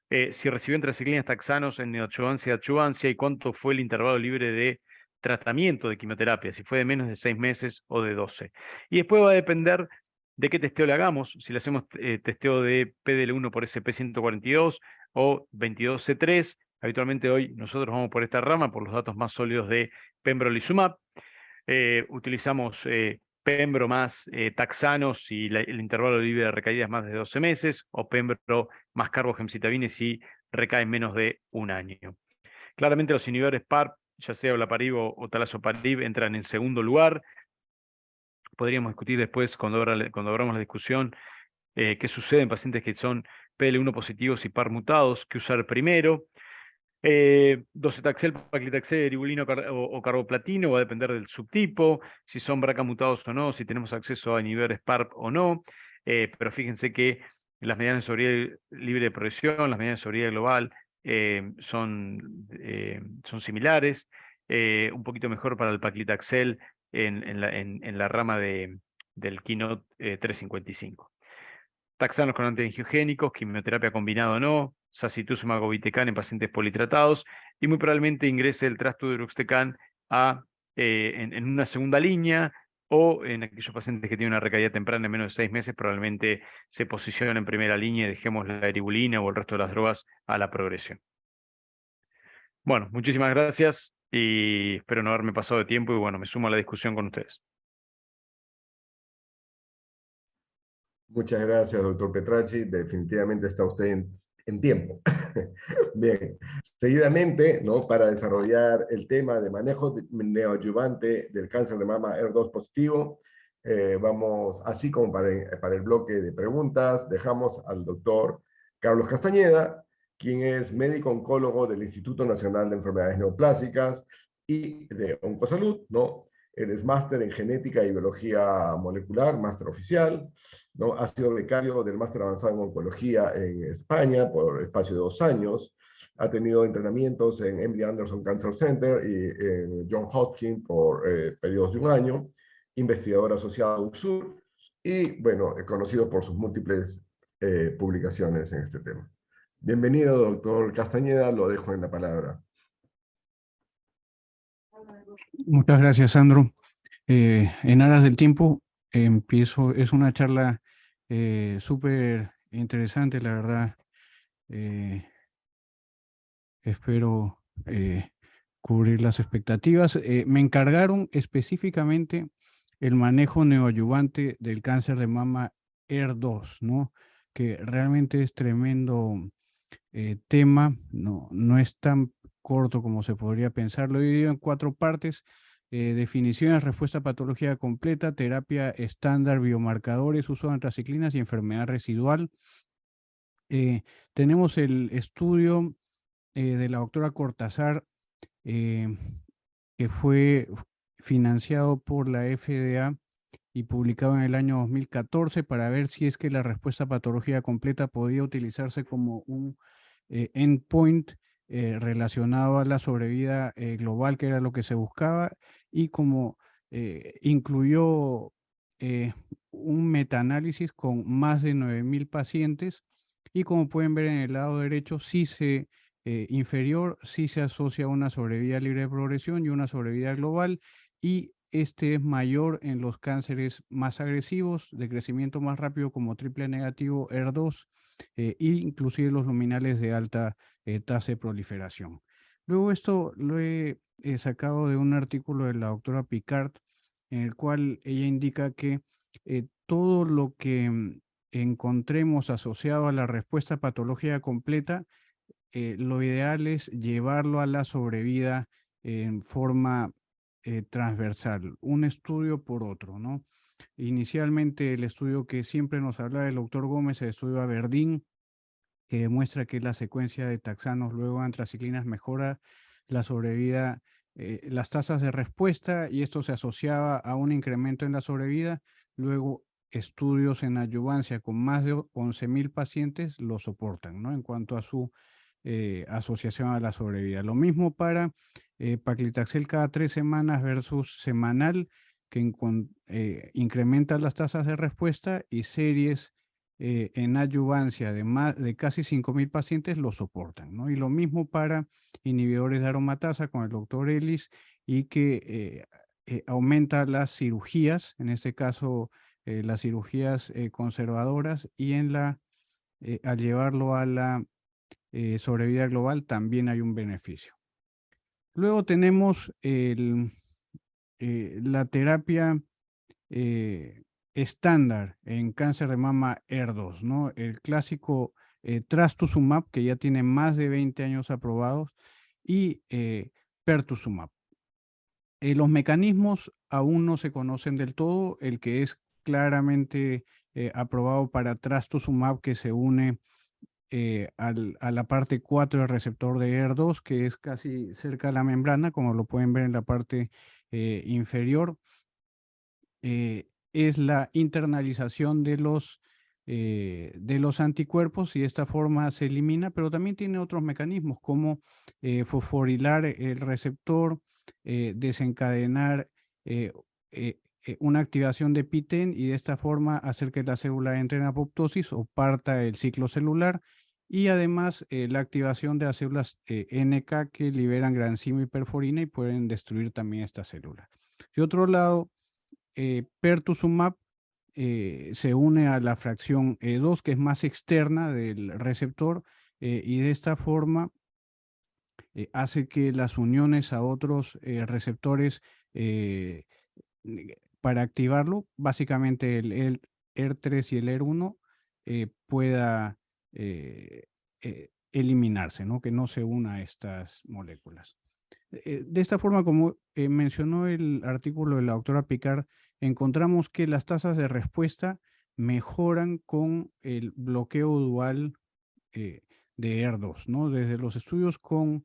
si recibió antraciclinas taxanos en neoadjuvancia y adjuvancia, y cuánto fue el intervalo libre de tratamiento de quimioterapia, si fue de menos de 6 meses o de 12. Y después va a depender de qué testeo le hagamos, si le hacemos testeo de PDL1 por SP142 o 22C3. Habitualmente hoy nosotros vamos por esta rama, por los datos más sólidos de pembrolizumab. Utilizamos pembro más taxanos si el intervalo libre de recaída es más de 12 meses, o pembro más carbogemcitabina si recae en menos de un año. Claramente los inhibidores PARP, ya sea olaparib o talazoparib, entran en segundo lugar. Podríamos discutir después, cuando abramos la discusión, qué sucede en pacientes que son PL1 positivos y PARP mutados, qué usar primero. Docetaxel, paclitaxel, eribulina o carboplatino, va a depender del subtipo, si son BRCA mutados o no, si tenemos acceso a inhibidores PARP o no, pero fíjense que las medianas de sobriedad libre de progresión, las medianas de sobriedad global son similares, un poquito mejor para el paclitaxel en la rama del KEYNOTE 355. Taxanos con antiangiogénicos, quimioterapia combinada o no, sacituzumab govitecan en pacientes politratados, y muy probablemente ingrese el trastuzumab en una segunda línea, o en aquellos pacientes que tienen una recaída temprana en menos de 6 meses, probablemente se posicionen en primera línea y dejemos la eribulina o el resto de las drogas a la progresión. Bueno, muchísimas gracias y espero no haberme pasado de tiempo, y bueno, me sumo a la discusión con ustedes. Muchas gracias, doctor Petracci. Definitivamente está usted en tiempo. Bien, seguidamente, ¿no?, para desarrollar el tema de manejo neoadyuvante del cáncer de mama HER2 positivo, vamos, así como para el bloque de preguntas, dejamos al doctor Carlos Castañeda, quien es médico oncólogo del Instituto Nacional de Enfermedades Neoplásicas y de Oncosalud, ¿no? Él es máster en genética y biología molecular, máster oficial, ¿no? Ha sido becario del máster avanzado en oncología en España por espacio de 2 años. Ha tenido entrenamientos en MD Anderson Cancer Center y en Johns Hopkins por periodos de 1 año. Investigador asociado a UXUR y, bueno, conocido por sus múltiples publicaciones en este tema. Bienvenido, doctor Castañeda, lo dejo en la palabra. Muchas gracias, Sandro. En aras del tiempo, empiezo. Es una charla súper interesante, la verdad. Espero cubrir las expectativas. Me encargaron específicamente el manejo neoadyuvante del cáncer de mama ER2, ¿no? Que realmente es tremendo tema, no es tan corto como se podría pensar. Lo he dividido en 4 partes: definiciones, respuesta a patología completa, terapia estándar, biomarcadores, uso de antraciclinas y enfermedad residual. Tenemos el estudio de la doctora Cortázar, que fue financiado por la FDA y publicado en el año 2014 para ver si es que la respuesta a patología completa podía utilizarse como un endpoint relacionado a la sobrevida global, que era lo que se buscaba, y como incluyó un metaanálisis con más de 9.000 pacientes, y como pueden ver en el lado derecho, inferior, sí se asocia a una sobrevida libre de progresión y una sobrevida global, y este es mayor en los cánceres más agresivos, de crecimiento más rápido, como triple negativo ER2, e inclusive los luminales de alta tasa de proliferación. Luego esto lo he sacado de un artículo de la doctora Picard, en el cual ella indica que todo lo que encontremos asociado a la respuesta patológica completa, lo ideal es llevarlo a la sobrevida en forma transversal, un estudio por otro, ¿no? Inicialmente el estudio que siempre nos habla del doctor Gómez, el estudio Aberdeen, que demuestra que la secuencia de taxanos luego antraciclinas mejora la sobrevida, las tasas de respuesta, y esto se asociaba a un incremento en la sobrevida. Luego estudios en adyuvancia con más de 11.000 pacientes lo soportan, ¿no? En cuanto a su asociación a la sobrevida. Lo mismo para paclitaxel cada 3 semanas versus semanal, que incrementa las tasas de respuesta, y series en adyuvancia de casi 5.000 pacientes lo soportan, ¿no? Y lo mismo para inhibidores de aromatasa con el doctor Ellis, y que aumenta las cirugías, en este caso las cirugías conservadoras, y al llevarlo a la sobrevida global también hay un beneficio. Luego tenemos la terapia estándar en cáncer de mama ER2, ¿no? El clásico trastuzumab, que ya tiene más de 20 años aprobados, y pertuzumab. Los mecanismos aún no se conocen del todo. El que es claramente aprobado para trastuzumab, que se une a la parte 4 del receptor de ER2, que es casi cerca de la membrana, como lo pueden ver en la parte inferior, es la internalización de los anticuerpos, y de esta forma se elimina, pero también tiene otros mecanismos como fosforilar el receptor, desencadenar una activación de PTEN, y de esta forma hacer que la célula entre en apoptosis o parta el ciclo celular, y además la activación de las células NK, que liberan granzima y perforina y pueden destruir también esta célula. De otro lado, pertuzumab se une a la fracción E2, que es más externa del receptor, y de esta forma hace que las uniones a otros receptores para activarlo, básicamente el ER3 y el ER1, pueda eliminarse, ¿no? Que no se una a estas moléculas. De esta forma, como mencionó el artículo de la doctora Picard, encontramos que las tasas de respuesta mejoran con el bloqueo dual de ER2, ¿no? Desde los estudios con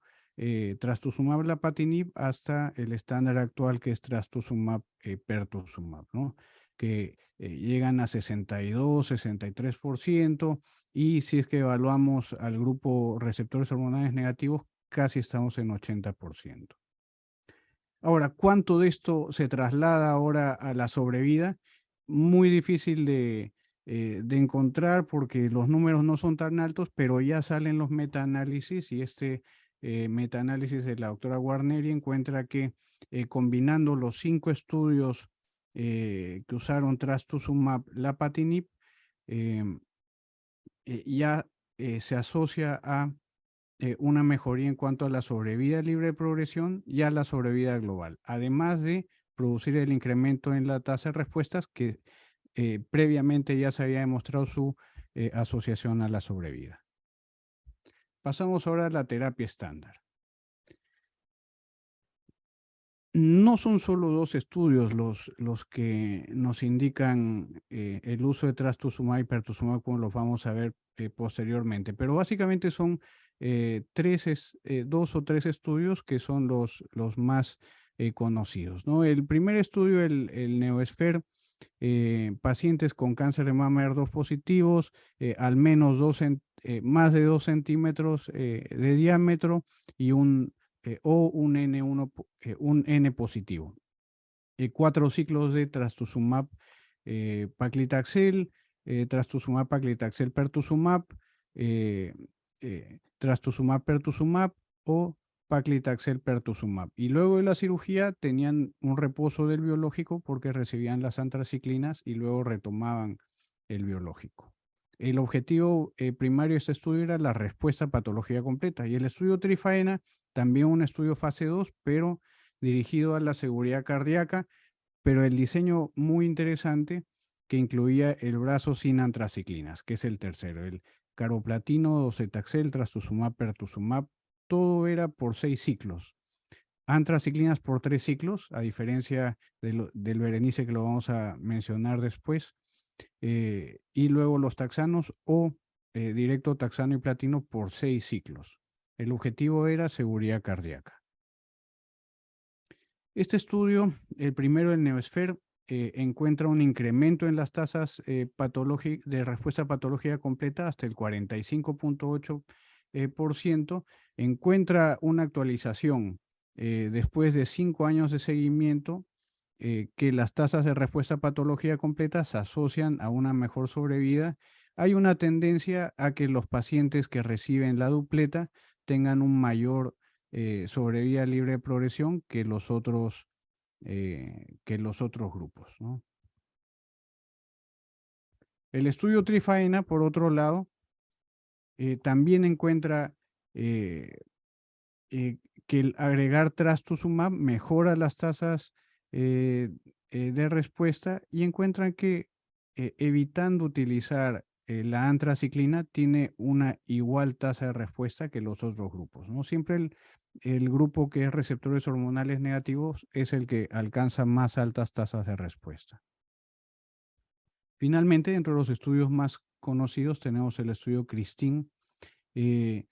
trastuzumab lapatinib hasta el estándar actual, que es trastuzumab pertuzumab, ¿no? Que llegan a 62, 63%, y si es que evaluamos al grupo receptores hormonales negativos, casi estamos en 80%. Ahora, ¿cuánto de esto se traslada ahora a la sobrevida? Muy difícil de encontrar, porque los números no son tan altos, pero ya salen los metaanálisis, y este metaanálisis de la doctora Guarneri encuentra que combinando los 5 estudios que usaron trastuzumab lapatinib, ya se asocia a una mejoría en cuanto a la sobrevida libre de progresión y a la sobrevida global, además de producir el incremento en la tasa de respuestas que previamente ya se había demostrado su asociación a la sobrevida. Pasamos ahora a la terapia estándar. No son solo 2 estudios los que nos indican el uso de trastuzumab y pertuzumab, como los vamos a ver posteriormente, pero básicamente son 2 o 3 estudios que son los más conocidos, ¿no? El primer estudio, el NeoSphere, pacientes con cáncer de mama HER2 positivos, al menos más de 2 centímetros de diámetro y un N1, un N positivo. 4 ciclos de trastuzumab paclitaxel, trastuzumab paclitaxel pertuzumab, trastuzumab pertuzumab o paclitaxel pertuzumab. Y luego de la cirugía tenían un reposo del biológico porque recibían las antraciclinas y luego retomaban el biológico. El objetivo primario de este estudio era la respuesta a patología completa. Y el estudio Trifaena, también un estudio fase 2, pero dirigido a la seguridad cardíaca, pero el diseño muy interesante que incluía el brazo sin antraciclinas, que es el tercero, el caroplatino, docetaxel, trastuzumab, pertuzumab, todo era por 6 ciclos. Antraciclinas por 3 ciclos, a diferencia del Berenice que lo vamos a mencionar después, y luego los taxanos o directo taxano y platino por 6 ciclos. El objetivo era seguridad cardíaca. Este estudio, el primero, el NeoSphere, encuentra un incremento en las tasas de respuesta patológica completa hasta el 45.8%, encuentra una actualización después de 5 años de seguimiento, que las tasas de respuesta patológica completa se asocian a una mejor sobrevida. Hay una tendencia a que los pacientes que reciben la dupleta tengan un mayor sobrevida libre de progresión que los otros grupos, ¿no? El estudio Trifaena, por otro lado, también encuentra que el agregar trastuzumab mejora las tasas de respuesta y encuentran que evitando utilizar la antraciclina tiene una igual tasa de respuesta que los otros grupos, ¿no? Siempre el grupo que es receptores hormonales negativos es el que alcanza más altas tasas de respuesta. Finalmente, dentro de los estudios más conocidos tenemos el estudio Christine, que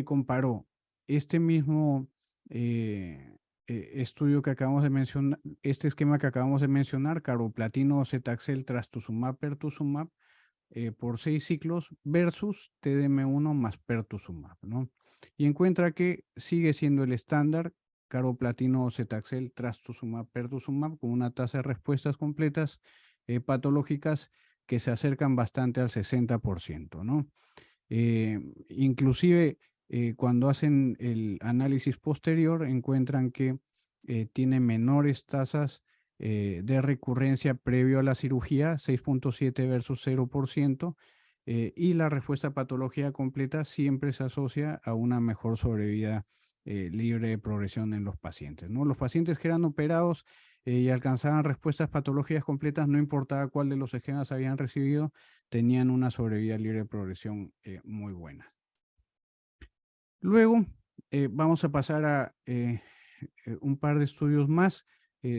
comparó este mismo estudio que acabamos de mencionar, este esquema que acabamos de mencionar, caroplatino, docetaxel, trastuzumab, pertuzumab, por 6 ciclos versus TDM1 más pertuzumab, ¿no? Y encuentra que sigue siendo el estándar caroplatino, docetaxel, trastuzumab, pertuzumab, con una tasa de respuestas completas patológicas que se acercan bastante al 60%, ¿no? Inclusive cuando hacen el análisis posterior encuentran que tiene menores tasas de recurrencia previo a la cirugía, 6.7 versus 0%, y la respuesta patológica completa siempre se asocia a una mejor sobrevida libre de progresión en los pacientes, ¿no? Los pacientes que eran operados y alcanzaban respuestas patológicas completas, no importaba cuál de los esquemas habían recibido, tenían una sobrevida libre de progresión muy buena. Luego vamos a pasar a un par de estudios más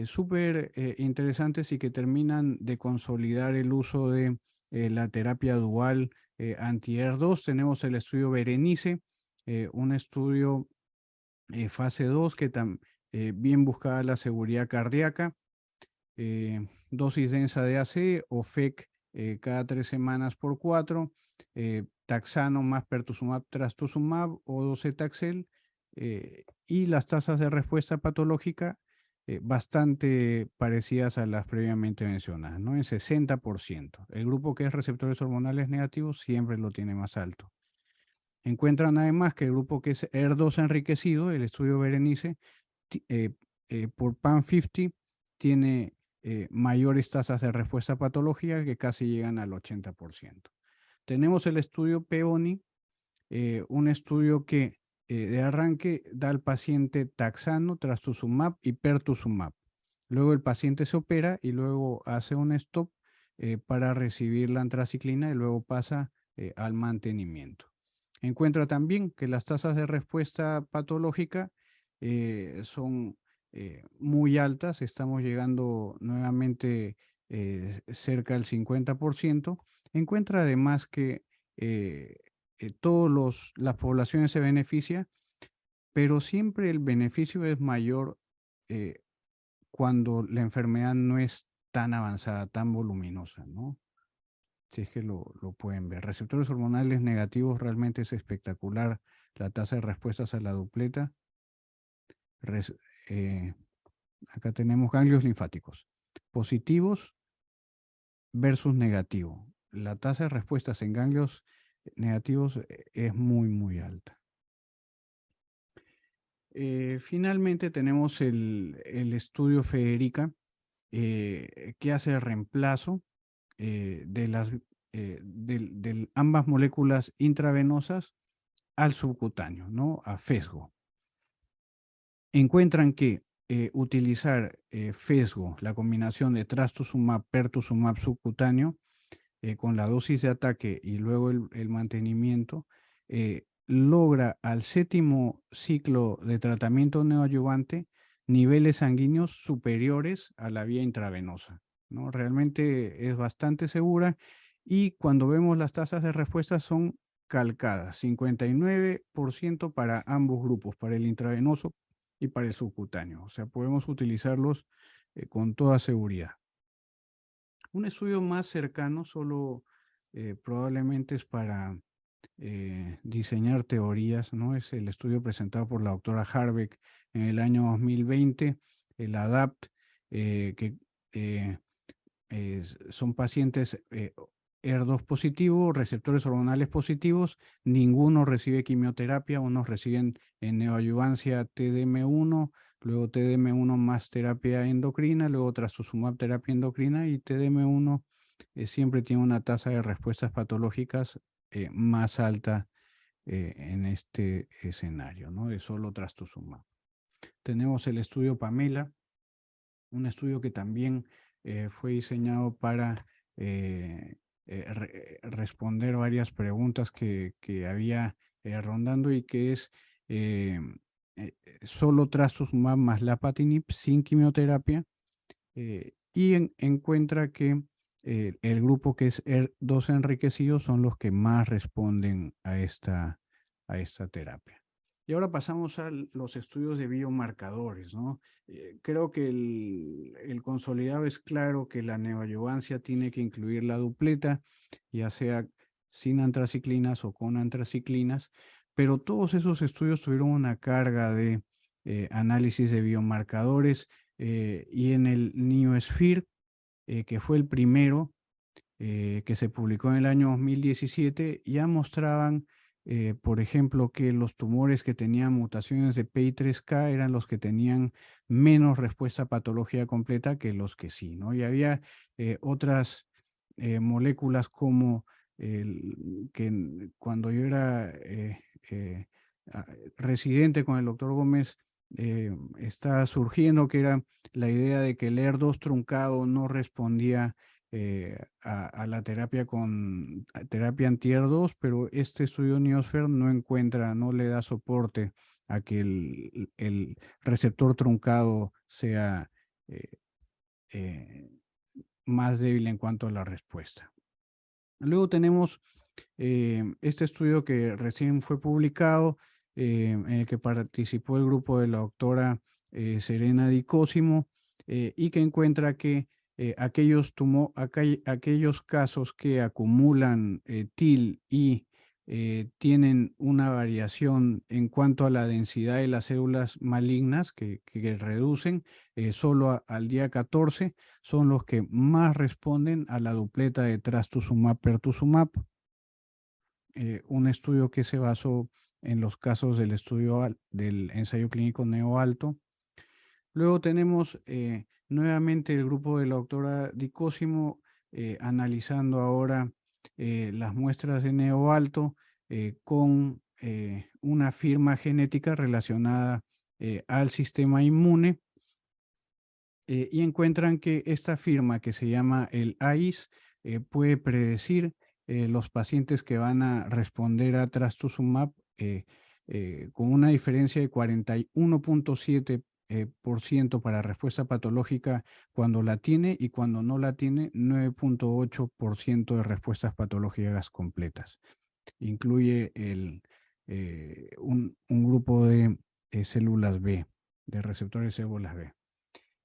súper interesantes y que terminan de consolidar el uso de la terapia dual anti-HER2. Tenemos el estudio Berenice, un estudio fase 2 que bien buscaba la seguridad cardíaca, dosis densa de AC o FEC cada 3 semanas por 4, taxano más pertuzumab, trastuzumab o docetaxel, y las tasas de respuesta patológica bastante parecidas a las previamente mencionadas, ¿no? En 60%. El grupo que es receptores hormonales negativos siempre lo tiene más alto. Encuentran además que el grupo que es HER2 enriquecido, el estudio Berenice, por PAN50 tiene mayores tasas de respuesta patológica que casi llegan al 80%. Tenemos el estudio PEONI, un estudio que de arranque da al paciente taxano, trastuzumab y pertuzumab. Luego el paciente se opera y luego hace un stop para recibir la antraciclina y luego pasa al mantenimiento. Encuentra también que las tasas de respuesta patológica son muy altas, estamos llegando nuevamente cerca del 50%. Encuentra además que todas las poblaciones se benefician, pero siempre el beneficio es mayor cuando la enfermedad no es tan avanzada, tan voluminosa, ¿no? Si es que lo pueden ver. Receptores hormonales negativos, realmente es espectacular la tasa de respuestas a la dupleta. Acá tenemos ganglios linfáticos positivos versus negativos. La tasa de respuestas en ganglios negativos es muy, muy alta. Finalmente tenemos el estudio Federica, que hace el reemplazo de ambas moléculas intravenosas al subcutáneo, ¿no? A Fesgo. Encuentran que utilizar Fesgo, la combinación de trastuzumab, pertuzumab subcutáneo, con la dosis de ataque y luego el mantenimiento, logra al 7º ciclo de tratamiento neoadyuvante niveles sanguíneos superiores a la vía intravenosa, ¿no? Realmente es bastante segura y cuando vemos las tasas de respuesta son calcadas, 59% para ambos grupos, para el intravenoso y para el subcutáneo. O sea, podemos utilizarlos con toda seguridad. Un estudio más cercano solo probablemente es para diseñar teorías, ¿no? Es el estudio presentado por la doctora Harbeck en el año 2020, el ADAPT, que son pacientes HER2 positivos, receptores hormonales positivos, ninguno recibe quimioterapia, unos reciben en neoadyuvancia TDM1, luego TDM1 más terapia endocrina, luego trastuzumab terapia endocrina y TDM1 siempre tiene una tasa de respuestas patológicas más alta en este escenario, ¿no? De solo trastuzumab. Tenemos el estudio Pamela, un estudio que también fue diseñado para responder varias preguntas que había rondando y que es solo trastuzumab más lapatinib sin quimioterapia y encuentra que el grupo que es HER2 enriquecido son los que más responden a esta terapia. Y ahora pasamos a los estudios de biomarcadores, ¿no? Creo que el consolidado es claro que la neoadyuvancia tiene que incluir la dupleta, ya sea sin antraciclinas o con antraciclinas, pero todos esos estudios tuvieron una carga de análisis de biomarcadores y en el NeoSphere, que fue el primero que se publicó en el año 2017, ya mostraban por ejemplo, que los tumores que tenían mutaciones de PI3K eran los que tenían menos respuesta patológica completa que los que sí, ¿no? Y había otras moléculas como que cuando yo era residente con el doctor Gómez, está surgiendo, que era la idea de que el HER2 truncado no respondía a la terapia con terapia anti-HER2, pero este estudio NeoSphere no encuentra, no le da soporte a que el receptor truncado sea más débil en cuanto a la respuesta. Luego tenemos este estudio que recién fue publicado, en el que participó el grupo de la doctora Serena Di Cosimo, y que encuentra que aquellos casos que acumulan TIL y tienen una variación en cuanto a la densidad de las células malignas que reducen solo al día 14, son los que más responden a la dupleta de trastuzumab-pertuzumab. Un estudio que se basó en los casos del estudio del ensayo clínico NeoAlto. Luego tenemos nuevamente el grupo de la doctora Di Cosimo analizando ahora las muestras de NeoAlto con una firma genética relacionada al sistema inmune y encuentran que esta firma que se llama el AIS puede predecir los pacientes que van a responder a trastuzumab con una diferencia de 41.7% para respuesta patológica cuando la tiene y cuando no la tiene 9.8% de respuestas patológicas completas. Incluye un grupo de células B, de receptores células B.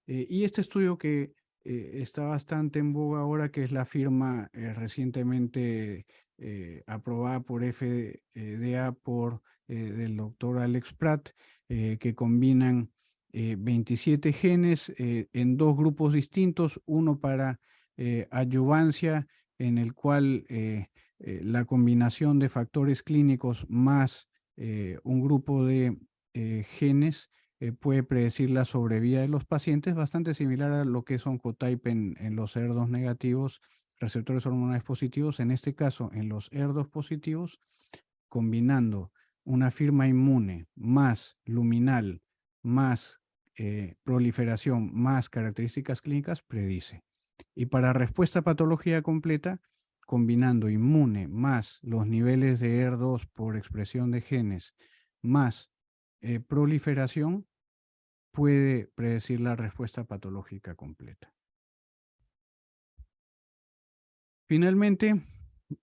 Y este estudio que está bastante en boga ahora, que es la firma recientemente aprobada por FDA del doctor Alex Pratt, que combinan 27 genes en dos grupos distintos, uno para adyuvancia, en el cual la combinación de factores clínicos más un grupo de genes puede predecir la sobrevida de los pacientes, bastante similar a lo que es Oncotype en los ER2 negativos, receptores hormonales positivos. En este caso, en los ER2 positivos, combinando una firma inmune más luminal, más proliferación, más características clínicas, predice. Y para respuesta patológica completa, combinando inmune más los niveles de ER2 por expresión de genes, más proliferación, puede predecir la respuesta patológica completa. Finalmente,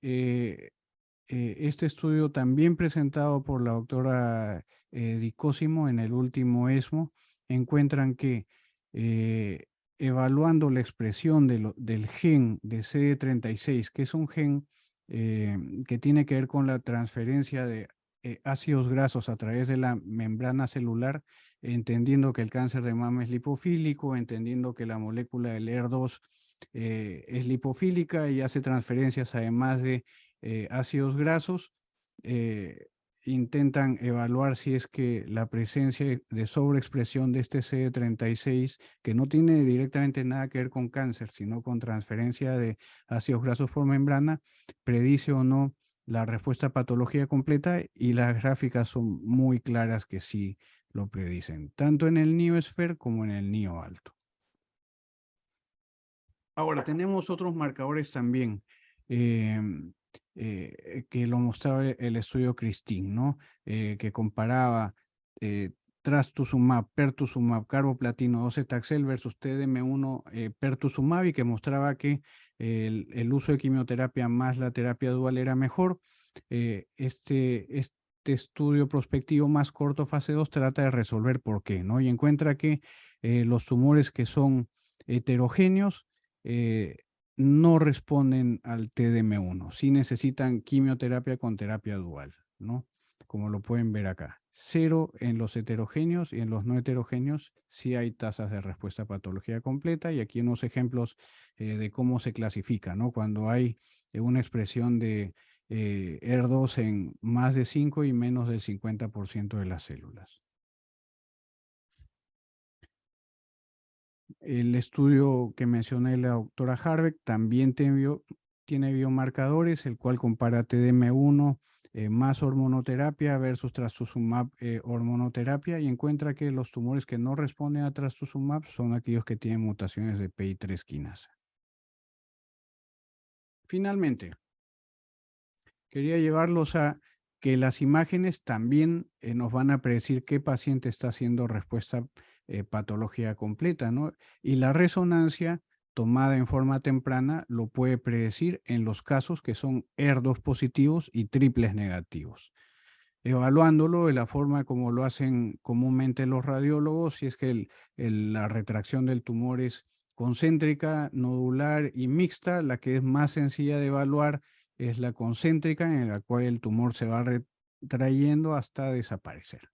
este estudio también presentado por la doctora Di Cosimo en el último ESMO, encuentran que evaluando la expresión del gen de CD36, que es un gen que tiene que ver con la transferencia de ácidos grasos a través de la membrana celular, entendiendo que el cáncer de mama es lipofílico, entendiendo que la molécula del ER2 es lipofílica y hace transferencias además de ácidos grasos, intentan evaluar si es que la presencia de sobreexpresión de este CD36, que no tiene directamente nada que ver con cáncer, sino con transferencia de ácidos grasos por membrana, predice o no la respuesta patológica completa, y las gráficas son muy claras que sí lo predicen, tanto en el NIO-SPHER como en el NIO-ALTO. Ahora, tenemos otros marcadores también que lo mostraba el estudio Christine, ¿no? Que comparaba trastuzumab, pertuzumab, carboplatino, docetaxel versus TDM1 pertuzumab, y que mostraba que el uso de quimioterapia más la terapia dual era mejor. Este estudio prospectivo más corto, fase 2, trata de resolver por qué, ¿no? Y encuentra que los tumores que son heterogéneos no responden al TDM1, sí necesitan quimioterapia con terapia dual, ¿no? Como lo pueden ver acá. 0 en los heterogéneos, y en los no heterogéneos sí hay tasas de respuesta patológica completa, y aquí unos ejemplos de cómo se clasifica, ¿no? Cuando hay una expresión de ER2 en más de 5 y menos del 50% de las células. El estudio que mencioné la doctora Harbeck también tiene biomarcadores, el cual compara TDM1 más hormonoterapia versus trastuzumab hormonoterapia, y encuentra que los tumores que no responden a trastuzumab son aquellos que tienen mutaciones de PI3 quinasa. Finalmente, quería llevarlos a que las imágenes también nos van a predecir qué paciente está haciendo respuesta patológica completa, ¿no? Y la resonancia tomada en forma temprana lo puede predecir en los casos que son ER2 positivos y triples negativos. Evaluándolo de la forma como lo hacen comúnmente los radiólogos, si es que la retracción del tumor es concéntrica, nodular y mixta, la que es más sencilla de evaluar es la concéntrica, en la cual el tumor se va retrayendo hasta desaparecer.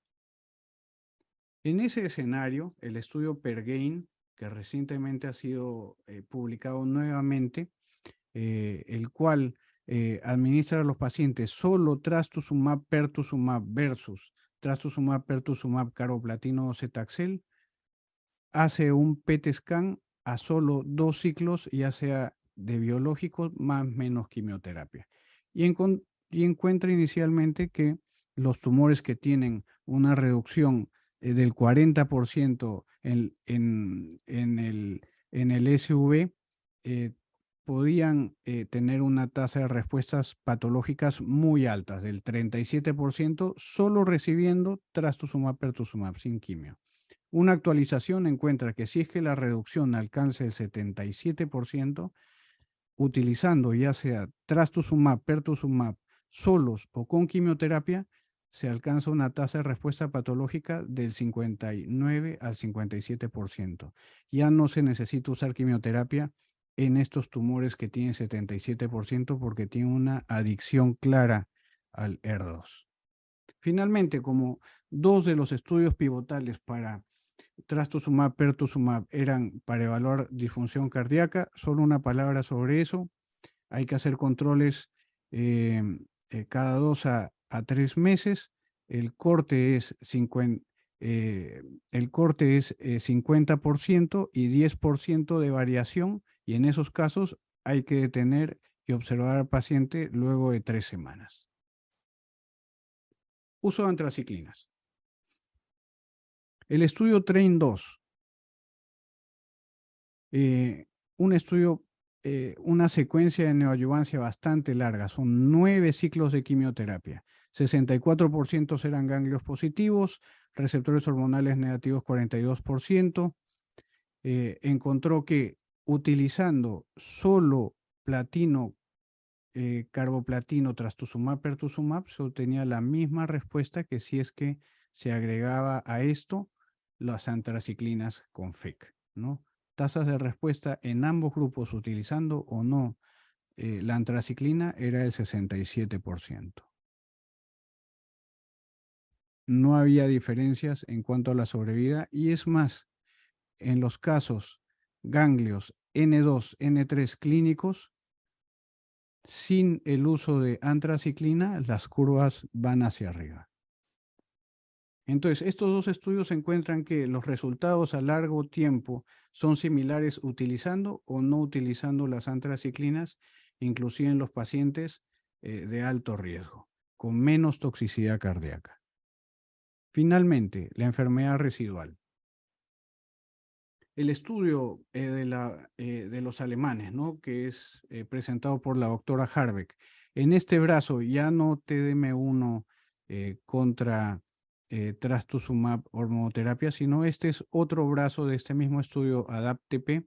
En ese escenario, el estudio PERGAIN, que recientemente ha sido publicado nuevamente, el cual administra a los pacientes solo trastuzumab, pertuzumab versus trastuzumab, pertuzumab, carboplatino o docetaxel, hace un PET scan a solo 2 ciclos, ya sea de biológicos más menos quimioterapia. Y encuentra inicialmente que los tumores que tienen una reducción del 40% en el SV, podían tener una tasa de respuestas patológicas muy altas, del 37%, solo recibiendo trastuzumab, pertuzumab, sin quimio. Una actualización encuentra que si es que la reducción alcanza el 77%, utilizando ya sea trastuzumab, pertuzumab, solos o con quimioterapia, se alcanza una tasa de respuesta patológica del 59 al 57%. Ya no se necesita usar quimioterapia en estos tumores que tienen 77% porque tienen una adicción clara al ER2. Finalmente, como dos de los estudios pivotales para trastuzumab, pertuzumab eran para evaluar disfunción cardíaca, solo una palabra sobre eso. Hay que hacer controles cada 2 a 3 meses. El corte es 50%, y 10% de variación, y en esos casos hay que detener y observar al paciente luego de 3 semanas. Uso de antraciclinas. El estudio TRAIN-2, un estudio, una secuencia de neoadyuvancia bastante larga, son 9 ciclos de quimioterapia, 64% eran ganglios positivos, receptores hormonales negativos 42%, encontró que utilizando solo platino, carboplatino, trastuzumab, pertuzumab, se obtenía la misma respuesta que si es que se agregaba a esto las antraciclinas con FIC, ¿no? Tasas de respuesta en ambos grupos utilizando o no la antraciclina era el 67%. No había diferencias en cuanto a la sobrevida, y es más, en los casos ganglios N2, N3 clínicos, sin el uso de antraciclina, las curvas van hacia arriba. Entonces, estos dos estudios encuentran que los resultados a largo tiempo son similares utilizando o no utilizando las antraciclinas, inclusive en los pacientes de alto riesgo, con menos toxicidad cardíaca. Finalmente, la enfermedad residual. El estudio de los alemanes, ¿no?, que es presentado por la doctora Harbeck. En este brazo ya no TDM1 contra trastuzumab hormonoterapia, sino este es otro brazo de este mismo estudio ADAPT-TP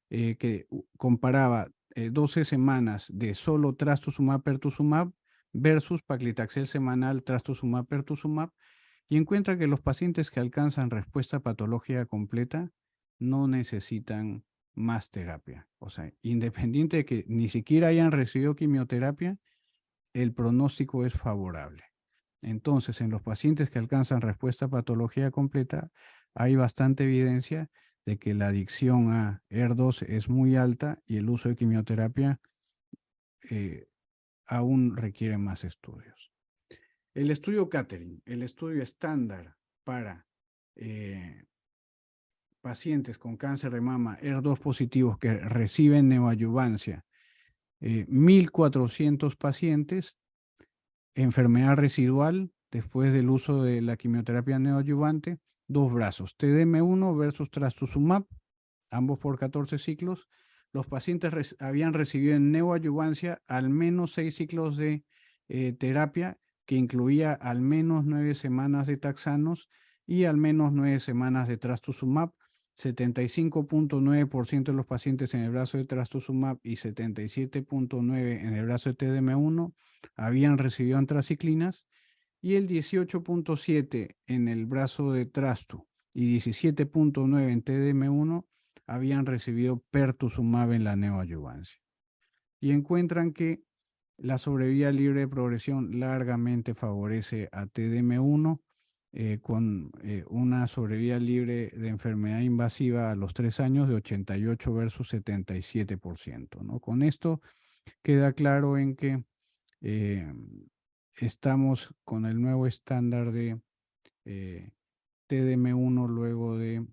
que comparaba 12 semanas de solo trastuzumab pertuzumab versus paclitaxel semanal trastuzumab pertuzumab, y encuentra que los pacientes que alcanzan respuesta patológica completa no necesitan más terapia. O sea, independiente de que ni siquiera hayan recibido quimioterapia, el pronóstico es favorable. Entonces, en los pacientes que alcanzan respuesta patológica completa, hay bastante evidencia de que la adicción a ER2 es muy alta y el uso de quimioterapia aún requiere más estudios. El estudio Catherine, el estudio estándar para pacientes con cáncer de mama ER2 positivos que reciben neoadyuvancia, 1.400 pacientes, enfermedad residual después del uso de la quimioterapia neoadyuvante, 2 brazos, TDM1 versus trastuzumab, ambos por 14 ciclos. Los pacientes habían recibido en neoadyuvancia al menos 6 ciclos de terapia, que incluía al menos 9 semanas de taxanos y al menos 9 semanas de trastuzumab. 75.9% de los pacientes en el brazo de trastuzumab y 77.9% en el brazo de TDM1 habían recibido antraciclinas, y el 18.7% en el brazo de trastu y 17.9% en TDM1 habían recibido pertuzumab en la neoadyuvancia. Y encuentran que la sobrevida libre de progresión largamente favorece a TDM1, con una sobrevida libre de enfermedad invasiva a los 3 años de 88 versus 77%, ¿no? Con esto queda claro en que estamos con el nuevo estándar de TDM1 luego de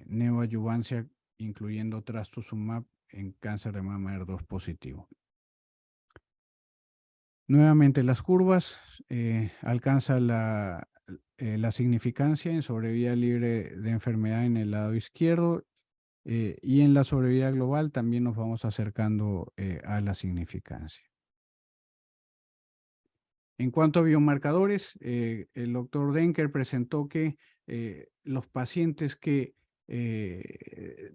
neoadyuvancia, incluyendo trastuzumab en cáncer de mama ER2 positivo. Nuevamente las curvas alcanza la significancia en sobrevida libre de enfermedad en el lado izquierdo y en la sobrevida global también nos vamos acercando a la significancia. En cuanto a biomarcadores, el doctor Denker presentó que los pacientes que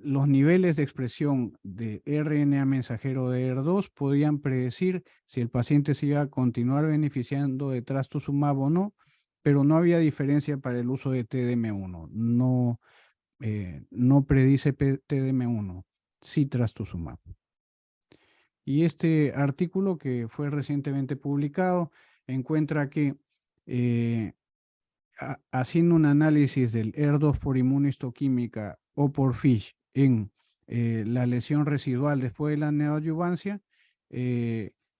los niveles de expresión de RNA mensajero de ER2 podían predecir si el paciente se iba a continuar beneficiando de trastuzumab o no, pero no había diferencia para el uso de TDM1. No predice TDM1, sí trastuzumab. Y este artículo que fue recientemente publicado encuentra que haciendo un análisis del ER2 por inmunohistoquímica o por FISH en la lesión residual después de la neoadyuvancia,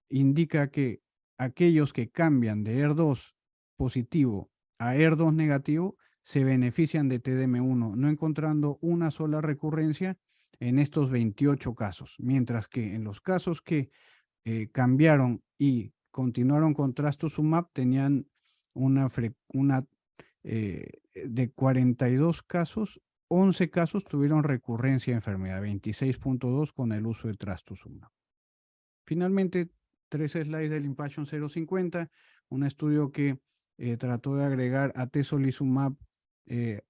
indica que aquellos que cambian de ER2 positivo a ER2 negativo se benefician de TDM1, no encontrando una sola recurrencia en estos 28 casos, mientras que en los casos que cambiaron y continuaron con trastuzumab tenían de 42 casos, 11 casos tuvieron recurrencia de enfermedad, 26.2 con el uso de trastuzumab. Finalmente, 3 slides del Impassion 050, un estudio que trató de agregar atezolizumab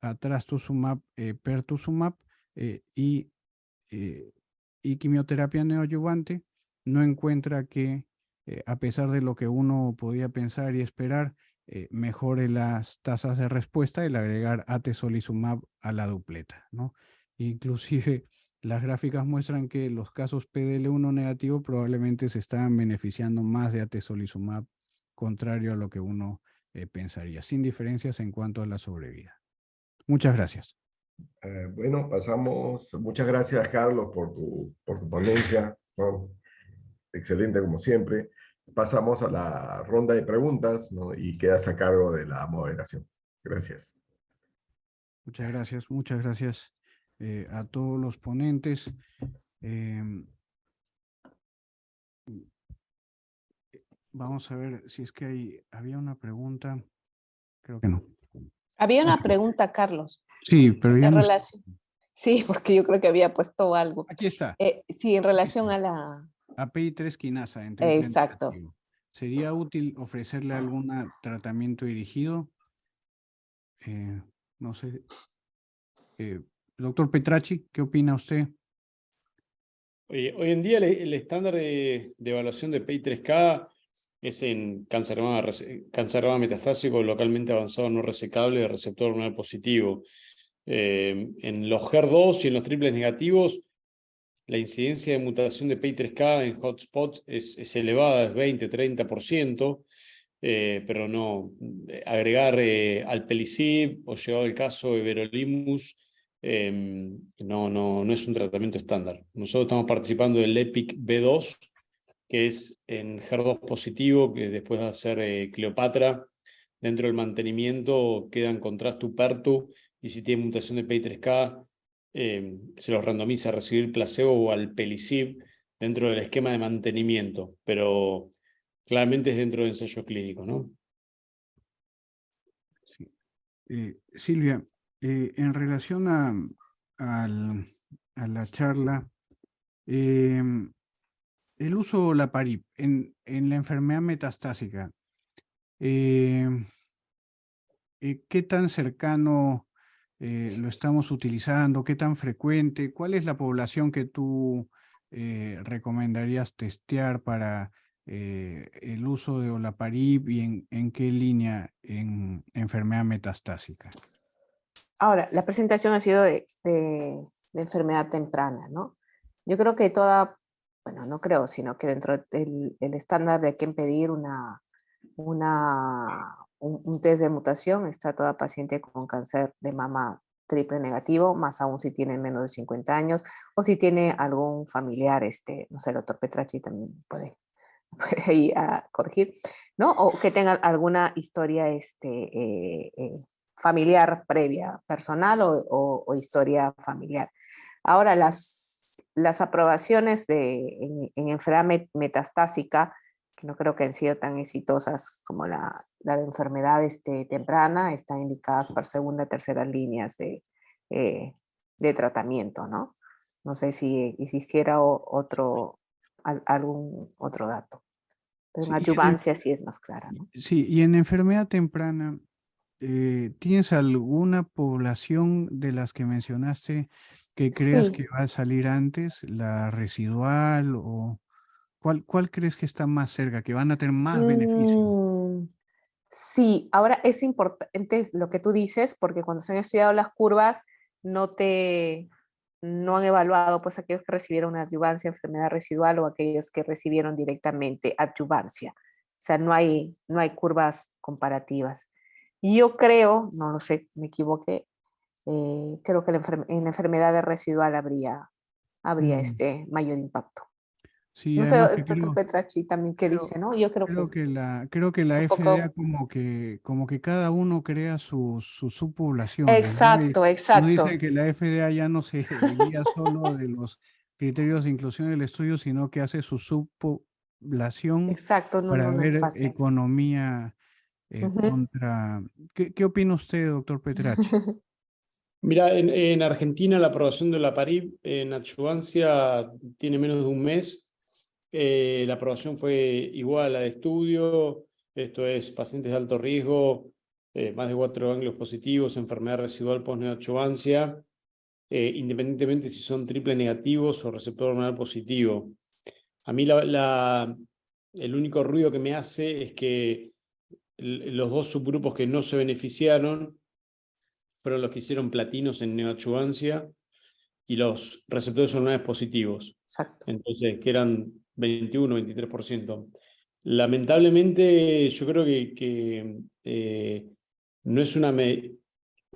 a trastuzumab, pertuzumab y quimioterapia neoadyuvante, no encuentra que, a pesar de lo que uno podía pensar y esperar, mejore las tasas de respuesta el agregar atezolizumab a la dupleta, ¿no? Inclusive las gráficas muestran que los casos PDL1 negativo probablemente se estaban beneficiando más de atezolizumab, contrario a lo que uno pensaría, sin diferencias en cuanto a la sobrevida. Muchas gracias. Bueno, pasamos. Muchas gracias, Carlos, por tu ponencia, ¿no? Excelente como siempre. Pasamos a la ronda de preguntas, ¿no? Y quedas a cargo de la moderación. Gracias. Muchas gracias a todos los ponentes. Vamos a ver si es que había una pregunta. Creo que no. Había una pregunta, Carlos. Sí, pero ya En no. relación. Sí, porque yo creo que había puesto algo. Aquí está. Sí, en relación a la... API3 quinasa. Exacto. ¿Sería útil ofrecerle algún tratamiento dirigido? No sé. Doctor Petracci, ¿qué opina usted? Hoy en día el estándar de evaluación de PI3K es en cáncer de mama metastásico localmente avanzado no resecable de receptor hormonal positivo. En los HER2 y en los triples negativos, la incidencia de mutación de PI3K en hotspots es elevada, es 20-30%, pero no agregar alpelisib o llegado el caso everolimus no es un tratamiento estándar. Nosotros estamos participando del EPIC B2, que es en HER2 positivo, que después de hacer Cleopatra, dentro del mantenimiento quedan con trastu-pertu, y si tiene mutación de PI3K, se los randomiza a recibir placebo o alpelisib dentro del esquema de mantenimiento, pero claramente es dentro de ensayo clínico, ¿no? Sí. Silvia, en relación a la charla, el uso de olaparib en la enfermedad metastásica, ¿qué tan cercano lo estamos utilizando? ¿Qué tan frecuente? ¿Cuál es la población que tú recomendarías testear para el uso de olaparib y en qué línea en enfermedad metastásica? Ahora, la presentación ha sido de enfermedad temprana, ¿no? Yo creo que bueno, no creo, sino que dentro del estándar de que pedir un test de mutación está toda paciente con cáncer de mama triple negativo, más aún si tiene menos de 50 años o si tiene algún familiar, no sé, el doctor Petracci también puede ir a corregir, ¿no? O que tenga alguna historia familiar previa, personal o historia familiar. Ahora, las aprobaciones en enfermedad metastásica no creo que han sido tan exitosas como la de enfermedad temprana, están indicadas para segunda, terceras líneas de tratamiento, ¿no? No sé si existiera algún otro dato. Pero en Sí, adyuvancia sí es más clara, ¿no? sí, y en enfermedad temprana, ¿tienes alguna población de las que mencionaste que creas Sí. que va a salir antes, la residual o cuál crees que está más cerca, que van a tener más beneficio? Sí, ahora es importante lo que tú dices, porque cuando se han estudiado las curvas, no han evaluado pues aquellos que recibieron una adyuvancia, enfermedad residual o aquellos que recibieron directamente adyuvancia. O sea, no hay curvas comparativas. Y yo creo, no lo sé, me equivoqué, creo que en la enfermedad residual habría Mm, mayor impacto. sí, No sé, además que doctor Petracci también qué creo, dice, ¿no? Yo creo que es creo que la un FDA poco... como que cada uno crea sus subpoblaciones, ¿no? Y Exacto, nos dice exacto. que la FDA ya no se guía solo de los criterios de inclusión del estudio, sino que hace su subpoblación Exacto, para no es ver fácil. economía Ujú. contra... ¿Qué opina usted, doctor Petracci? Mira, en Argentina la aprobación de la PARIP en adyuvancia tiene menos de un mes. La aprobación fue igual a la de estudio, esto es pacientes de alto riesgo, más de 4 ganglios positivos, enfermedad residual post-neoadyuvancia, independientemente si son triple negativos o receptor hormonal positivo. A mí el único ruido que me hace es que los dos subgrupos que no se beneficiaron fueron los que hicieron platinos en neoadyuvancia y los receptores hormonales positivos. Exacto. Entonces, que eran 21-23%. Lamentablemente, yo creo que no es una...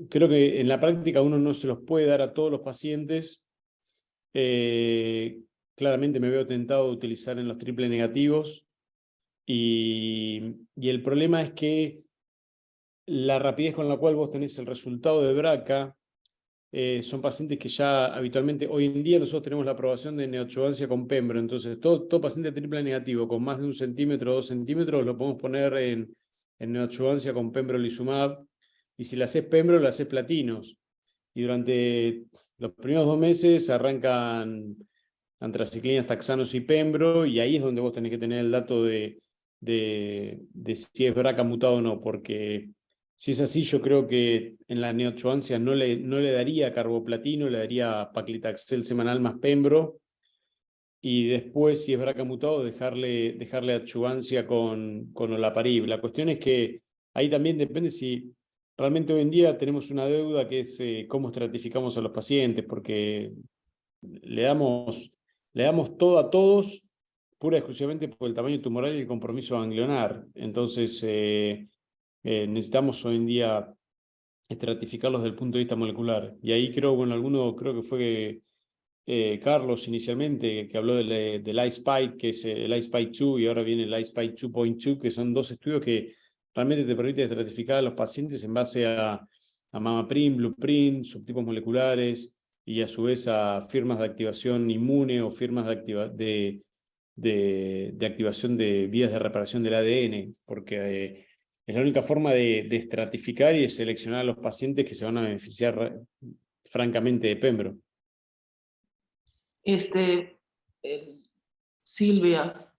Creo que en la práctica uno no se los puede dar a todos los pacientes. Claramente me veo tentado de utilizar en los triple negativos y el problema es que la rapidez con la cual vos tenés el resultado de BRCA son pacientes que ya habitualmente, hoy en día nosotros tenemos la aprobación de neoadyuvancia con Pembro, entonces todo paciente triple negativo con más de 1 centímetro o 2 centímetros lo podemos poner en neoadyuvancia con pembrolizumab, y si le haces Pembro, le haces platinos. Y durante los primeros 2 meses arrancan antraciclinas, taxanos y Pembro, y ahí es donde vos tenés que tener el dato de si es BRCA mutado o no, porque si es así, yo creo que en la neoadyuvancia no le daría carboplatino, le daría paclitaxel semanal más Pembro, y después, si es BRCA mutado, dejarle adyuvancia con olaparib. La cuestión es que ahí también depende si realmente hoy en día tenemos una deuda que es cómo estratificamos a los pacientes, porque le damos todo a todos, pura y exclusivamente por el tamaño tumoral y el compromiso ganglionar. Entonces, necesitamos hoy en día estratificarlos desde el punto de vista molecular. Y ahí creo, bueno, creo que fue Carlos inicialmente, que habló del iSpike, que es el iSpike 2, y ahora viene el iSpike 2.2, que son 2 estudios que realmente te permiten estratificar a los pacientes en base a MammaPrint, Blueprint, subtipos moleculares, y a su vez a firmas de activación inmune o firmas de activación de vías de reparación del ADN, porque es la única forma de estratificar y de seleccionar a los pacientes que se van a beneficiar francamente de Pembro. Silvia,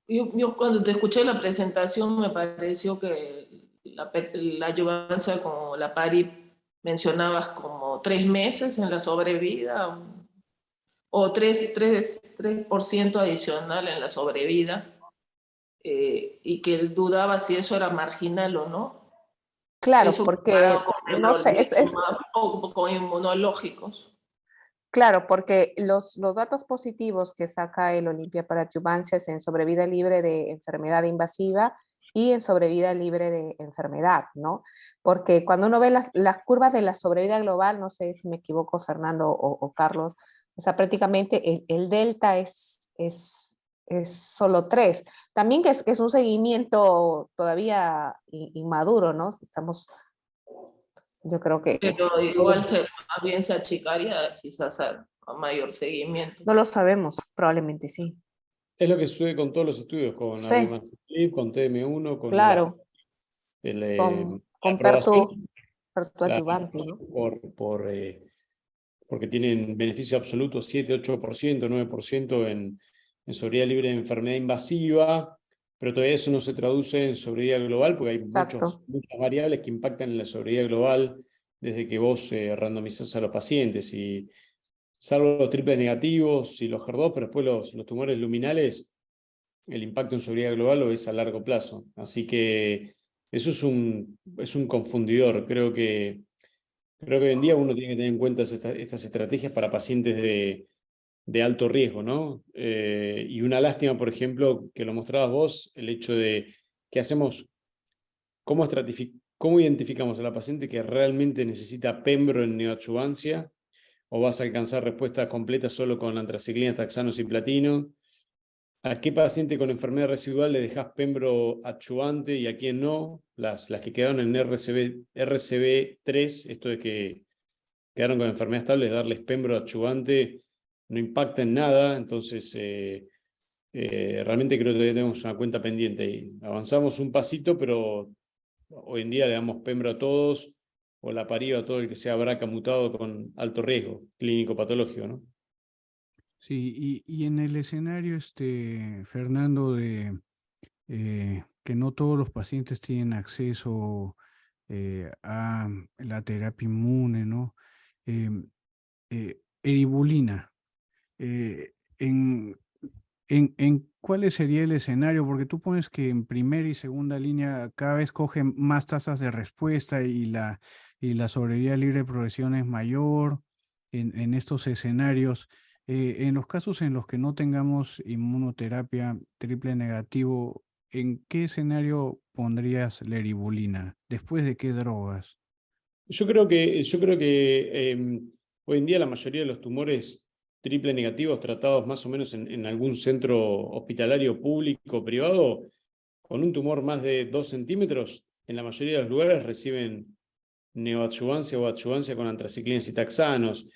yo cuando te escuché la presentación me pareció que la adyuvancia con la PARIP mencionabas como 3 meses en la sobrevida o 3% adicional en la sobrevida, y que dudaba si eso era marginal o no. Claro, Eso comparado porque, con no sé, pembrolizumab o con inmunológicos. claro, porque los datos positivos que saca el Olimpia para adyuvancia es en sobrevida libre de enfermedad invasiva y en sobrevida libre de enfermedad, ¿no? Porque cuando uno ve las curvas de la sobrevida global, no sé si me equivoco, Fernando o Carlos, o sea, prácticamente el delta es solo 3. También que es un seguimiento todavía inmaduro, ¿no? Estamos, yo creo que Pero igual más bien se achicaría quizás a mayor seguimiento. no lo sabemos, probablemente sí. Es lo que sucede con todos los estudios, con Sí. Abemaciclib, con TM1, con Claro, la con aprobación, pertu adyuvante, ¿no? porque tienen beneficio absoluto 7, 8%, 9% en sobrevida libre de enfermedad invasiva, pero todavía eso no se traduce en sobrevida global, porque hay muchas variables que impactan en la sobrevida global desde que vos randomizás a los pacientes, y salvo los triples negativos y los HER2, pero después los tumores luminales, el impacto en sobrevida global lo ves a largo plazo. Así que eso es un confundidor. Creo que hoy en día uno tiene que tener en cuenta estas estrategias para pacientes de alto riesgo, ¿no? Y una lástima, por ejemplo, que lo mostrabas vos, el hecho de que hacemos, cómo identificamos a la paciente que realmente necesita pembro en neoadjuvancia, o vas a alcanzar respuestas completas solo con antraciclina, taxanos y platino. ¿A qué paciente con enfermedad residual le dejás pembro adyuvante y a quién no? Las que quedaron en RCB3, esto de que quedaron con enfermedad estable, darles pembro adyuvante no impacta en nada. Entonces, realmente creo que todavía tenemos una cuenta pendiente ahí. Avanzamos un pasito, pero hoy en día le damos pembro a todos, o la pariva a todo el que sea BRCA mutado con alto riesgo clínico patológico, ¿no? Sí, y en el escenario, Fernando, de que no todos los pacientes tienen acceso a la terapia inmune, ¿no? Eribulina, en ¿cuál sería el escenario? Porque tú pones que en primera y segunda línea cada vez cogen más tasas de respuesta y la sobrevida libre de progresión es mayor en estos escenarios. En los casos en los que no tengamos inmunoterapia triple negativo, ¿en qué escenario pondrías la eribulina? ¿Después de qué drogas? Yo creo que hoy en día la mayoría de los tumores triple negativos tratados más o menos en algún centro hospitalario público o privado, con un tumor más de 2 centímetros, en la mayoría de los lugares reciben neoadjuvancia o adjuvancia con antraciclinas y taxanos.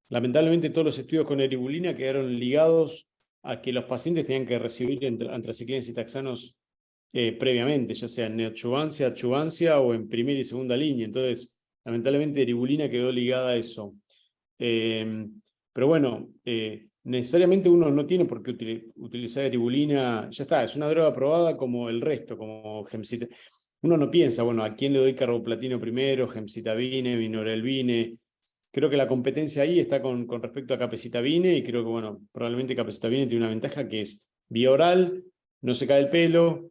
Lamentablemente todos los estudios con eribulina quedaron ligados a que los pacientes tenían que recibir antraciclinas y taxanos previamente, ya sea en neoadjuvancia, adjuvancia o en primera y segunda línea. Entonces, lamentablemente eribulina quedó ligada a eso. Pero bueno, necesariamente uno no tiene por qué utilizar eribulina, ya está, es una droga aprobada como el resto, como gemcitabina. Uno no piensa, bueno, ¿a quién le doy carboplatino primero? Gemcitabine, vinorelbine. Creo que la competencia ahí está con respecto a capecitabine, y creo que, bueno, probablemente capecitabine tiene una ventaja que es vía oral, no se cae el pelo,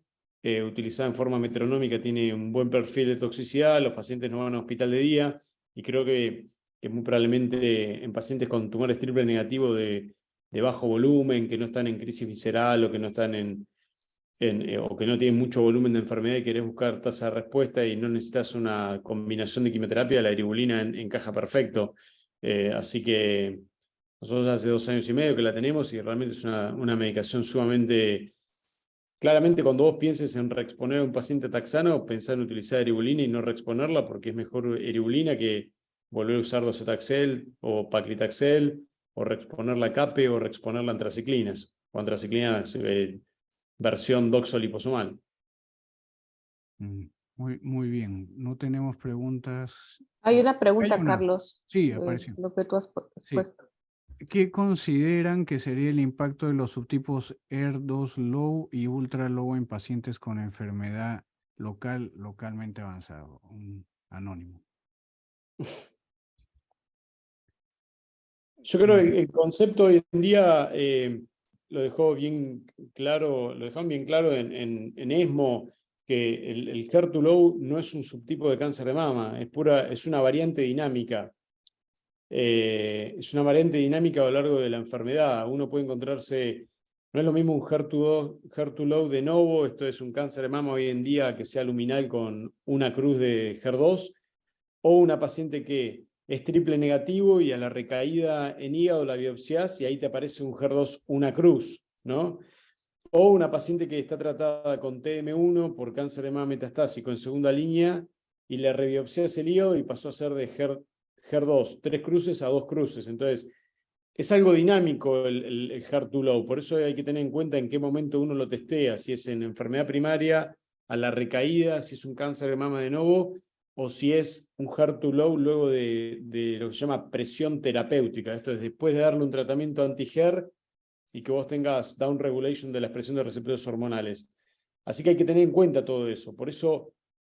utilizada en forma metronómica tiene un buen perfil de toxicidad, los pacientes no van a hospital de día, y creo que muy probablemente en pacientes con tumores triple negativos de bajo volumen, que no están en crisis visceral o que no están o que no tienen mucho volumen de enfermedad y querés buscar tasa de respuesta y no necesitas una combinación de quimioterapia, la eribulina encaja perfecto. Así que nosotros hace 2 años y medio que la tenemos, y realmente es una medicación sumamente... Claramente, cuando vos pienses en reexponer a un paciente taxano, pensá en utilizar eribulina y no reexponerla, porque es mejor eribulina que volver a usar docetaxel o paclitaxel, o reexponer la CAPE, o reexponer la antraciclinas, o antraciclinas versión doxoliposomal. Muy bien, no tenemos preguntas. Hay una Hay pregunta, una. Carlos, Sí, de apareció. lo que tú has Sí. puesto. ¿Qué consideran que sería el impacto de los subtipos ER2 low y ultra low en pacientes con enfermedad localmente avanzada? Un anónimo. Yo creo que el concepto hoy en día lo dejaron bien claro en ESMO, que el HER2-low no es un subtipo de cáncer de mama, es una variante dinámica. Es una variante dinámica a lo largo de la enfermedad. Uno puede encontrarse, no es lo mismo un HER2-low de novo, esto es un cáncer de mama hoy en día que sea luminal con una cruz de HER2, o una paciente que es triple negativo y a la recaída en hígado la biopsias y ahí te aparece un HER2, una cruz, ¿no? O una paciente que está tratada con TM1 por cáncer de mama metastásico en segunda línea y le rebiopsias el hígado y pasó a ser de HER2, 3 cruces a 2 cruces. Entonces, es algo dinámico el HER2-low, por eso hay que tener en cuenta en qué momento uno lo testea, si es en enfermedad primaria, a la recaída, si es un cáncer de mama de nuevo, o si es un HER2-low luego de lo que se llama presión terapéutica. Esto es después de darle un tratamiento anti-HER y que vos tengas down regulation de la expresión de receptores hormonales. Así que hay que tener en cuenta todo eso. Por eso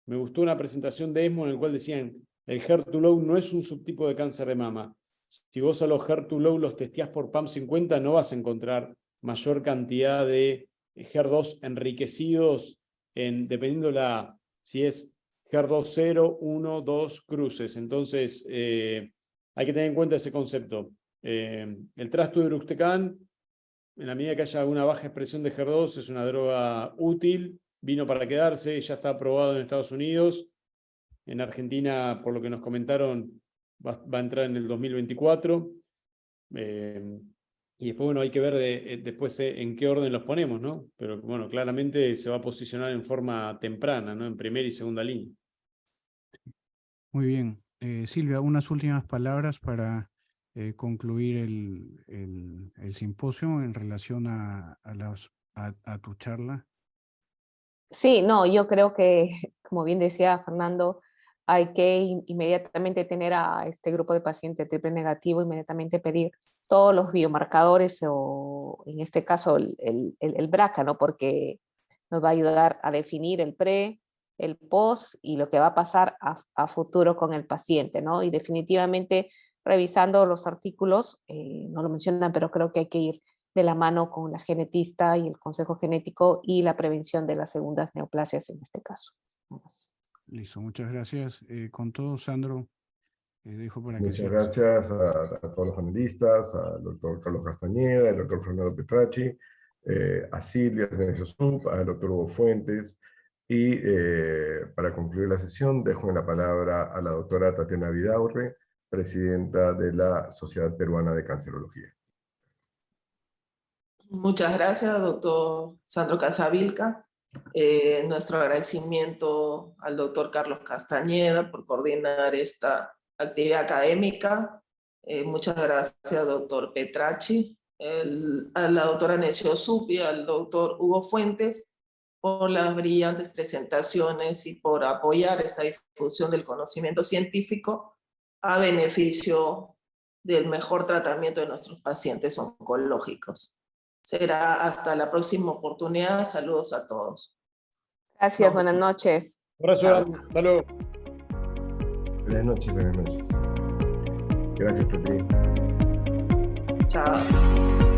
me gustó una presentación de ESMO en la cual decían el HER2-low no es un subtipo de cáncer de mama. Si vos a los HER2-low los testeás por PAM50, no vas a encontrar mayor cantidad de HER2 enriquecidos dependiendo si es HER2 0, 1, 2 cruces. Entonces, hay que tener en cuenta ese concepto. El trastuzumab, en la medida que haya una baja expresión de HER2, es una droga útil, vino para quedarse, ya está aprobado en Estados Unidos. En Argentina, por lo que nos comentaron, va a entrar en el 2024. Y después, bueno, hay que ver después en qué orden los ponemos, ¿no? Pero bueno, claramente se va a posicionar en forma temprana, ¿no? En primera y segunda línea. Muy bien. Silvia, unas últimas palabras para concluir el simposio en relación a tu charla. Sí, no, yo creo que, como bien decía Fernando, hay que inmediatamente tener a este grupo de pacientes triple negativo, inmediatamente pedir todos los biomarcadores o en este caso el BRCA, ¿no? Porque nos va a ayudar a definir el pre, el post y lo que va a pasar a futuro con el paciente, ¿no? Y definitivamente revisando los artículos, no lo mencionan, pero creo que hay que ir de la mano con la genetista y el consejo genético y la prevención de las segundas neoplasias en este caso. Listo, muchas gracias. Con todo, Sandro, dejo para que Muchas gracias a todos los panelistas, al doctor Carlos Castañeda, al doctor Fernando Petracci, a Silvia Sub, al doctor Hugo Fuentes, y para concluir la sesión dejo la palabra a la doctora Tatiana Vidaurre, presidenta de la Sociedad Peruana de Cancerología. Muchas gracias, doctor Sandro Casavilca. Nuestro agradecimiento al doctor Carlos Castañeda por coordinar esta actividad académica. Muchas gracias, doctor Petracci, a la doctora Necio Sup y al doctor Hugo Fuentes por las brillantes presentaciones y por apoyar esta difusión del conocimiento científico a beneficio del mejor tratamiento de nuestros pacientes oncológicos. Será hasta la próxima oportunidad. Saludos a todos. Gracias, buenas noches. Un abrazo, hasta luego. Buenas noches, buenas noches. Gracias, Tati. Chao.